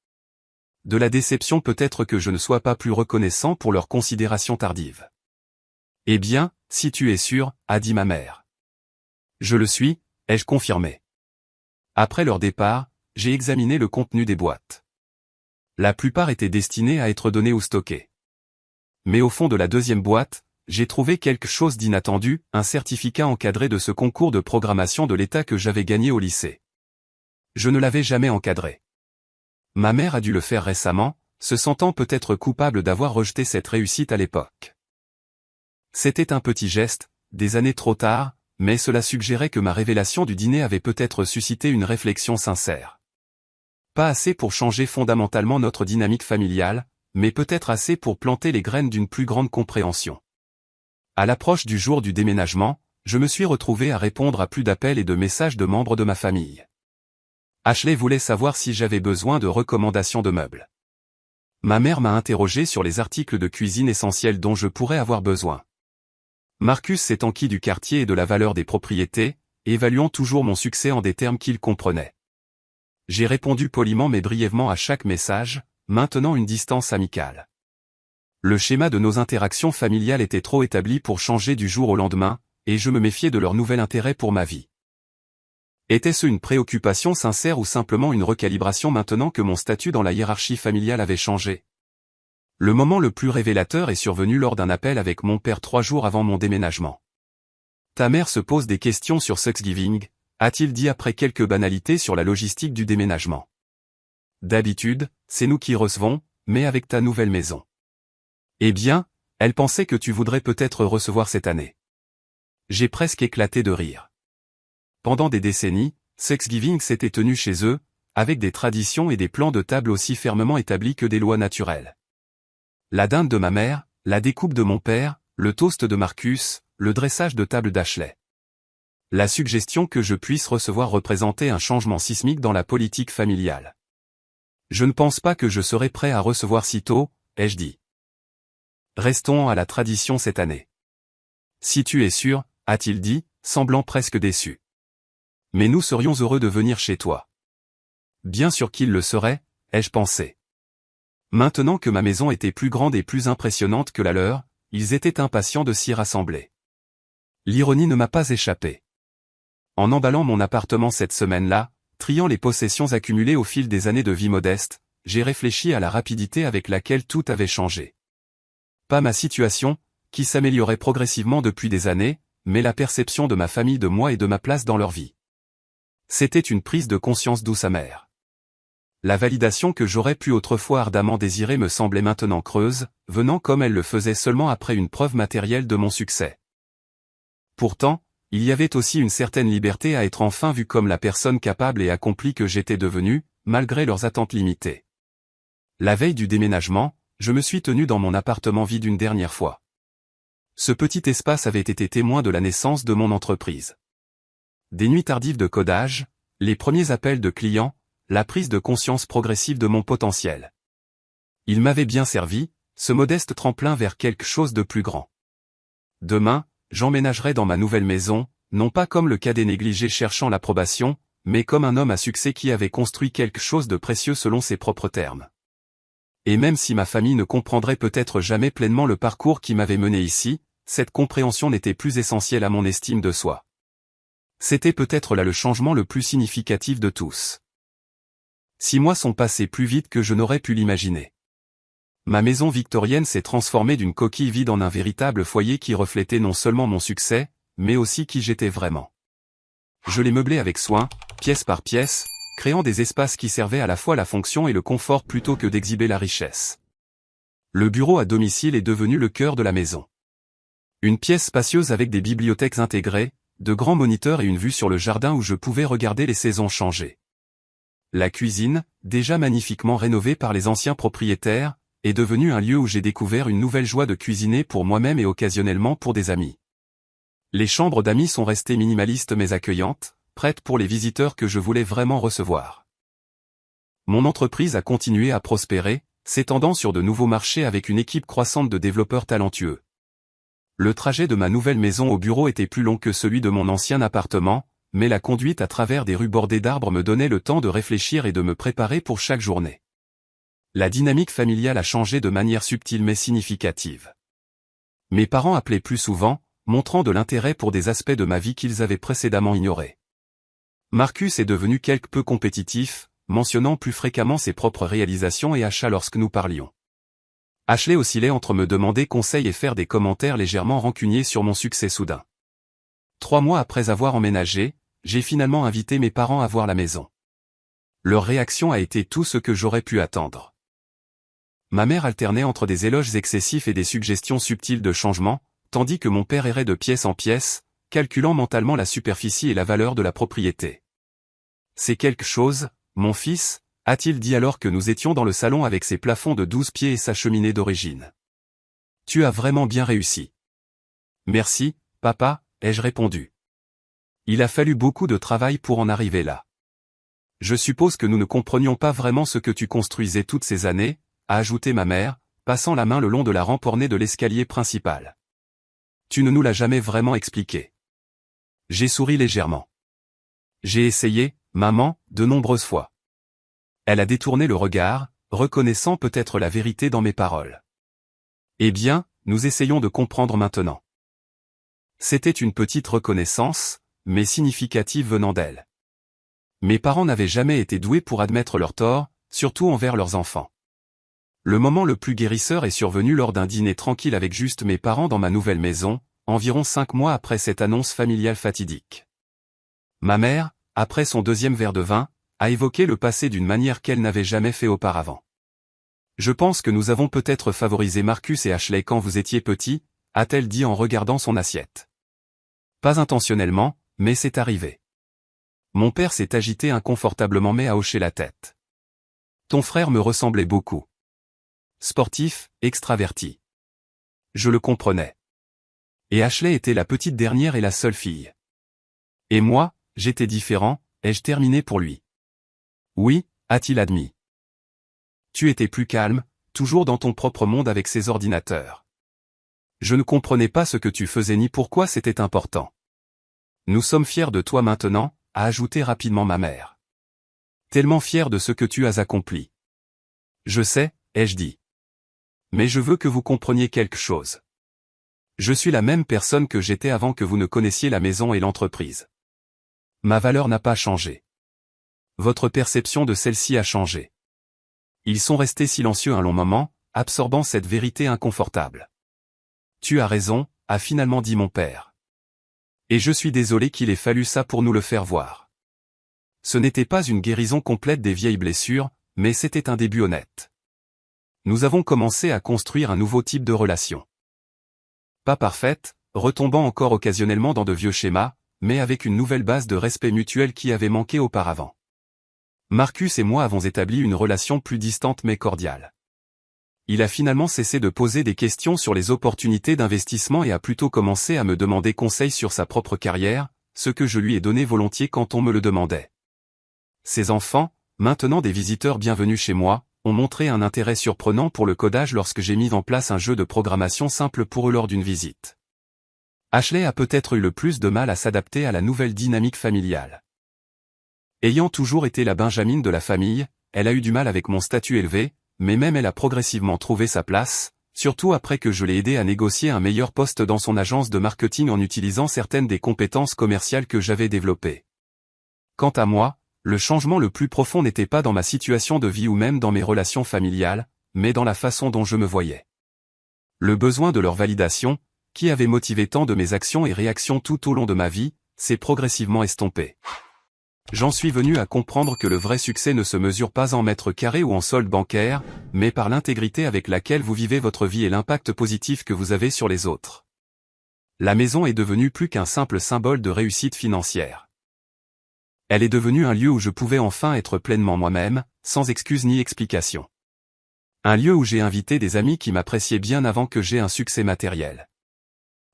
De la déception peut-être que je ne sois pas plus reconnaissant pour leur considération tardive. Eh bien, si tu es sûr, a dit ma mère. Je le suis, ai-je confirmé. Après leur départ, j'ai examiné le contenu des boîtes. La plupart étaient destinées à être données ou stockées. Mais au fond de la deuxième boîte, j'ai trouvé quelque chose d'inattendu, un certificat encadré de ce concours de programmation de l'État que j'avais gagné au lycée. Je ne l'avais jamais encadré. Ma mère a dû le faire récemment, se sentant peut-être coupable d'avoir rejeté cette réussite à l'époque. C'était un petit geste, des années trop tard, mais cela suggérait que ma révélation du dîner avait peut-être suscité une réflexion sincère. Pas assez pour changer fondamentalement notre dynamique familiale, mais peut-être assez pour planter les graines d'une plus grande compréhension. À l'approche du jour du déménagement, je me suis retrouvé à répondre à plus d'appels et de messages de membres de ma famille. Ashley voulait savoir si j'avais besoin de recommandations de meubles. Ma mère m'a interrogé sur les articles de cuisine essentiels dont je pourrais avoir besoin. Marcus s'est enquis du quartier et de la valeur des propriétés, évaluant toujours mon succès en des termes qu'il comprenait. J'ai répondu poliment mais brièvement à chaque message, maintenant une distance amicale. Le schéma de nos interactions familiales était trop établi pour changer du jour au lendemain, et je me méfiais de leur nouvel intérêt pour ma vie. Était-ce une préoccupation sincère ou simplement une recalibration maintenant que mon statut dans la hiérarchie familiale avait changé? Le moment le plus révélateur est survenu lors d'un appel avec mon père 3 jours avant mon déménagement. Ta mère se pose des questions sur Thanksgiving, a-t-il dit après quelques banalités sur la logistique du déménagement. D'habitude, c'est nous qui recevons, mais avec ta nouvelle maison. Eh bien, elle pensait que tu voudrais peut-être recevoir cette année. J'ai presque éclaté de rire. Pendant des décennies, Thanksgiving s'était tenu chez eux, avec des traditions et des plans de table aussi fermement établis que des lois naturelles. La dinde de ma mère, la découpe de mon père, le toast de Marcus, le dressage de table d'Ashley. La suggestion que je puisse recevoir représentait un changement sismique dans la politique familiale. Je ne pense pas que je serai prêt à recevoir si tôt, ai-je dit. Restons à la tradition cette année. Si tu es sûr, a-t-il dit, semblant presque déçu. Mais nous serions heureux de venir chez toi. Bien sûr qu'il le serait, ai-je pensé. Maintenant que ma maison était plus grande et plus impressionnante que la leur, ils étaient impatients de s'y rassembler. L'ironie ne m'a pas échappé. En emballant mon appartement cette semaine-là, triant les possessions accumulées au fil des années de vie modeste, j'ai réfléchi à la rapidité avec laquelle tout avait changé. Pas ma situation, qui s'améliorait progressivement depuis des années, mais la perception de ma famille de moi et de ma place dans leur vie. C'était une prise de conscience douce amère. La validation que j'aurais pu autrefois ardemment désirer me semblait maintenant creuse, venant comme elle le faisait seulement après une preuve matérielle de mon succès. Pourtant, il y avait aussi une certaine liberté à être enfin vu comme la personne capable et accomplie que j'étais devenu, malgré leurs attentes limitées. La veille du déménagement, je me suis tenu dans mon appartement vide une dernière fois. Ce petit espace avait été témoin de la naissance de mon entreprise. Des nuits tardives de codage, les premiers appels de clients, la prise de conscience progressive de mon potentiel. Il m'avait bien servi, ce modeste tremplin vers quelque chose de plus grand. Demain, j'emménagerai dans ma nouvelle maison, non pas comme le cadet négligé cherchant l'approbation, mais comme un homme à succès qui avait construit quelque chose de précieux selon ses propres termes. Et même si ma famille ne comprendrait peut-être jamais pleinement le parcours qui m'avait mené ici, cette compréhension n'était plus essentielle à mon estime de soi. C'était peut-être là le changement le plus significatif de tous. 6 mois sont passés plus vite que je n'aurais pu l'imaginer. Ma maison victorienne s'est transformée d'une coquille vide en un véritable foyer qui reflétait non seulement mon succès, mais aussi qui j'étais vraiment. Je l'ai meublée avec soin, pièce par pièce, créant des espaces qui servaient à la fois la fonction et le confort plutôt que d'exhiber la richesse. Le bureau à domicile est devenu le cœur de la maison. Une pièce spacieuse avec des bibliothèques intégrées, de grands moniteurs et une vue sur le jardin où je pouvais regarder les saisons changer. La cuisine, déjà magnifiquement rénovée par les anciens propriétaires, est devenue un lieu où j'ai découvert une nouvelle joie de cuisiner pour moi-même et occasionnellement pour des amis. Les chambres d'amis sont restées minimalistes mais accueillantes, prêtes pour les visiteurs que je voulais vraiment recevoir. Mon entreprise a continué à prospérer, s'étendant sur de nouveaux marchés avec une équipe croissante de développeurs talentueux. Le trajet de ma nouvelle maison au bureau était plus long que celui de mon ancien appartement, mais la conduite à travers des rues bordées d'arbres me donnait le temps de réfléchir et de me préparer pour chaque journée. La dynamique familiale a changé de manière subtile mais significative. Mes parents appelaient plus souvent, montrant de l'intérêt pour des aspects de ma vie qu'ils avaient précédemment ignorés. Marcus est devenu quelque peu compétitif, mentionnant plus fréquemment ses propres réalisations et achats lorsque nous parlions. Ashley oscillait entre me demander conseil et faire des commentaires légèrement rancuniers sur mon succès soudain. 3 mois après avoir emménagé, j'ai finalement invité mes parents à voir la maison. Leur réaction a été tout ce que j'aurais pu attendre. Ma mère alternait entre des éloges excessifs et des suggestions subtiles de changement, tandis que mon père errait de pièce en pièce, calculant mentalement la superficie et la valeur de la propriété. « C'est quelque chose, mon fils », a-t-il dit alors que nous étions dans le salon avec ses plafonds de 12 pieds et sa cheminée d'origine. « Tu as vraiment bien réussi. »« Merci, papa », ai-je répondu. « Il a fallu beaucoup de travail pour en arriver là. Je suppose que nous ne comprenions pas vraiment ce que tu construisais toutes ces années, a ajouté ma mère, passant la main le long de la rampe ornée de l'escalier principal. Tu ne nous l'as jamais vraiment expliqué. J'ai souri légèrement. J'ai essayé, maman, de nombreuses fois. Elle a détourné le regard, reconnaissant peut-être la vérité dans mes paroles. Eh bien, nous essayons de comprendre maintenant. C'était une petite reconnaissance, mais significative venant d'elle. Mes parents n'avaient jamais été doués pour admettre leurs torts, surtout envers leurs enfants. Le moment le plus guérisseur est survenu lors d'un dîner tranquille avec juste mes parents dans ma nouvelle maison, environ 5 mois après cette annonce familiale fatidique. Ma mère, après son 2e verre de vin, a évoqué le passé d'une manière qu'elle n'avait jamais fait auparavant. Je pense que nous avons peut-être favorisé Marcus et Ashley quand vous étiez petits, a-t-elle dit en regardant son assiette. Pas intentionnellement, mais c'est arrivé. Mon père s'est agité inconfortablement mais a hoché la tête. Ton frère me ressemblait beaucoup. Sportif, extraverti. Je le comprenais. Et Ashley était la petite dernière et la seule fille. Et moi, j'étais différent, ai-je terminé pour lui. Oui, a-t-il admis. Tu étais plus calme, toujours dans ton propre monde avec ces ordinateurs. Je ne comprenais pas ce que tu faisais ni pourquoi c'était important. Nous sommes fiers de toi maintenant, a ajouté rapidement ma mère. Tellement fiers de ce que tu as accompli. Je sais, ai-je dit. Mais je veux que vous compreniez quelque chose. Je suis la même personne que j'étais avant que vous ne connaissiez la maison et l'entreprise. Ma valeur n'a pas changé. Votre perception de celle-ci a changé. Ils sont restés silencieux un long moment, absorbant cette vérité inconfortable. Tu as raison, a finalement dit mon père. Et je suis désolé qu'il ait fallu ça pour nous le faire voir. Ce n'était pas une guérison complète des vieilles blessures, mais c'était un début honnête. Nous avons commencé à construire un nouveau type de relation. Pas parfaite, retombant encore occasionnellement dans de vieux schémas, mais avec une nouvelle base de respect mutuel qui avait manqué auparavant. Marcus et moi avons établi une relation plus distante mais cordiale. Il a finalement cessé de poser des questions sur les opportunités d'investissement et a plutôt commencé à me demander conseil sur sa propre carrière, ce que je lui ai donné volontiers quand on me le demandait. Ses enfants, maintenant des visiteurs bienvenus chez moi, ont montré un intérêt surprenant pour le codage lorsque j'ai mis en place un jeu de programmation simple pour eux lors d'une visite. Ashley a peut-être eu le plus de mal à s'adapter à la nouvelle dynamique familiale. Ayant toujours été la benjamine de la famille, elle a eu du mal avec mon statut élevé, mais même elle a progressivement trouvé sa place, surtout après que je l'ai aidé à négocier un meilleur poste dans son agence de marketing en utilisant certaines des compétences commerciales que j'avais développées. Quant à moi, le changement le plus profond n'était pas dans ma situation de vie ou même dans mes relations familiales, mais dans la façon dont je me voyais. Le besoin de leur validation, qui avait motivé tant de mes actions et réactions tout au long de ma vie, s'est progressivement estompé. J'en suis venu à comprendre que le vrai succès ne se mesure pas en mètres carrés ou en solde bancaire, mais par l'intégrité avec laquelle vous vivez votre vie et l'impact positif que vous avez sur les autres. La maison est devenue plus qu'un simple symbole de réussite financière. Elle est devenue un lieu où je pouvais enfin être pleinement moi-même, sans excuse ni explication. Un lieu où j'ai invité des amis qui m'appréciaient bien avant que j'aie un succès matériel.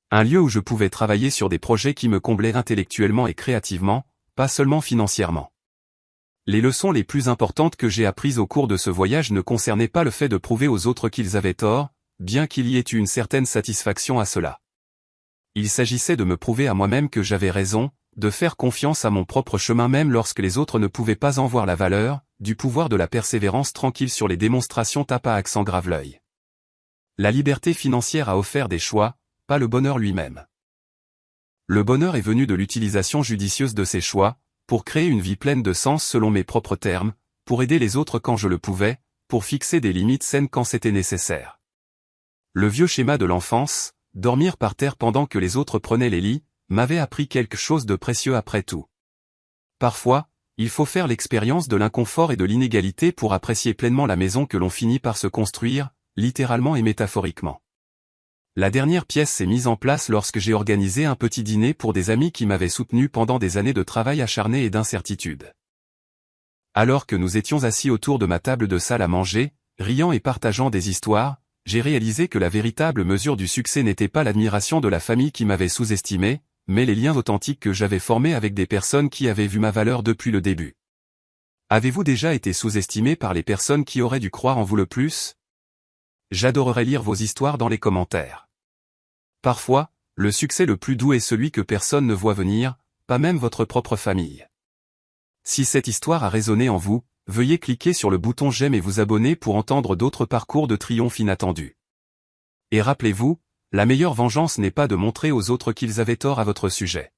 Un lieu où je pouvais travailler sur des projets qui me comblaient intellectuellement et créativement, pas seulement financièrement. Les leçons les plus importantes que j'ai apprises au cours de ce voyage ne concernaient pas le fait de prouver aux autres qu'ils avaient tort, bien qu'il y ait eu une certaine satisfaction à cela. Il s'agissait de me prouver à moi-même que j'avais raison, de faire confiance à mon propre chemin même lorsque les autres ne pouvaient pas en voir la valeur, du pouvoir de la persévérance tranquille sur les démonstrations tape à accent grave l'œil. La liberté financière a offert des choix, pas le bonheur lui-même. Le bonheur est venu de l'utilisation judicieuse de ces choix, pour créer une vie pleine de sens selon mes propres termes, pour aider les autres quand je le pouvais, pour fixer des limites saines quand c'était nécessaire. Le vieux schéma de l'enfance, dormir par terre pendant que les autres prenaient les lits, m'avait appris quelque chose de précieux après tout. Parfois, il faut faire l'expérience de l'inconfort et de l'inégalité pour apprécier pleinement la maison que l'on finit par se construire, littéralement et métaphoriquement. La dernière pièce s'est mise en place lorsque j'ai organisé un petit dîner pour des amis qui m'avaient soutenu pendant des années de travail acharné et d'incertitude. Alors que nous étions assis autour de ma table de salle à manger, riant et partageant des histoires, j'ai réalisé que la véritable mesure du succès n'était pas l'admiration de la famille qui m'avait sous-estimé, mais les liens authentiques que j'avais formés avec des personnes qui avaient vu ma valeur depuis le début. Avez-vous déjà été sous-estimé par les personnes qui auraient dû croire en vous le plus ? J'adorerais lire vos histoires dans les commentaires. Parfois, le succès le plus doux est celui que personne ne voit venir, pas même votre propre famille. Si cette histoire a résonné en vous, veuillez cliquer sur le bouton j'aime et vous abonner pour entendre d'autres parcours de triomphe inattendus. Et rappelez-vous, la meilleure vengeance n'est pas de montrer aux autres qu'ils avaient tort à votre sujet.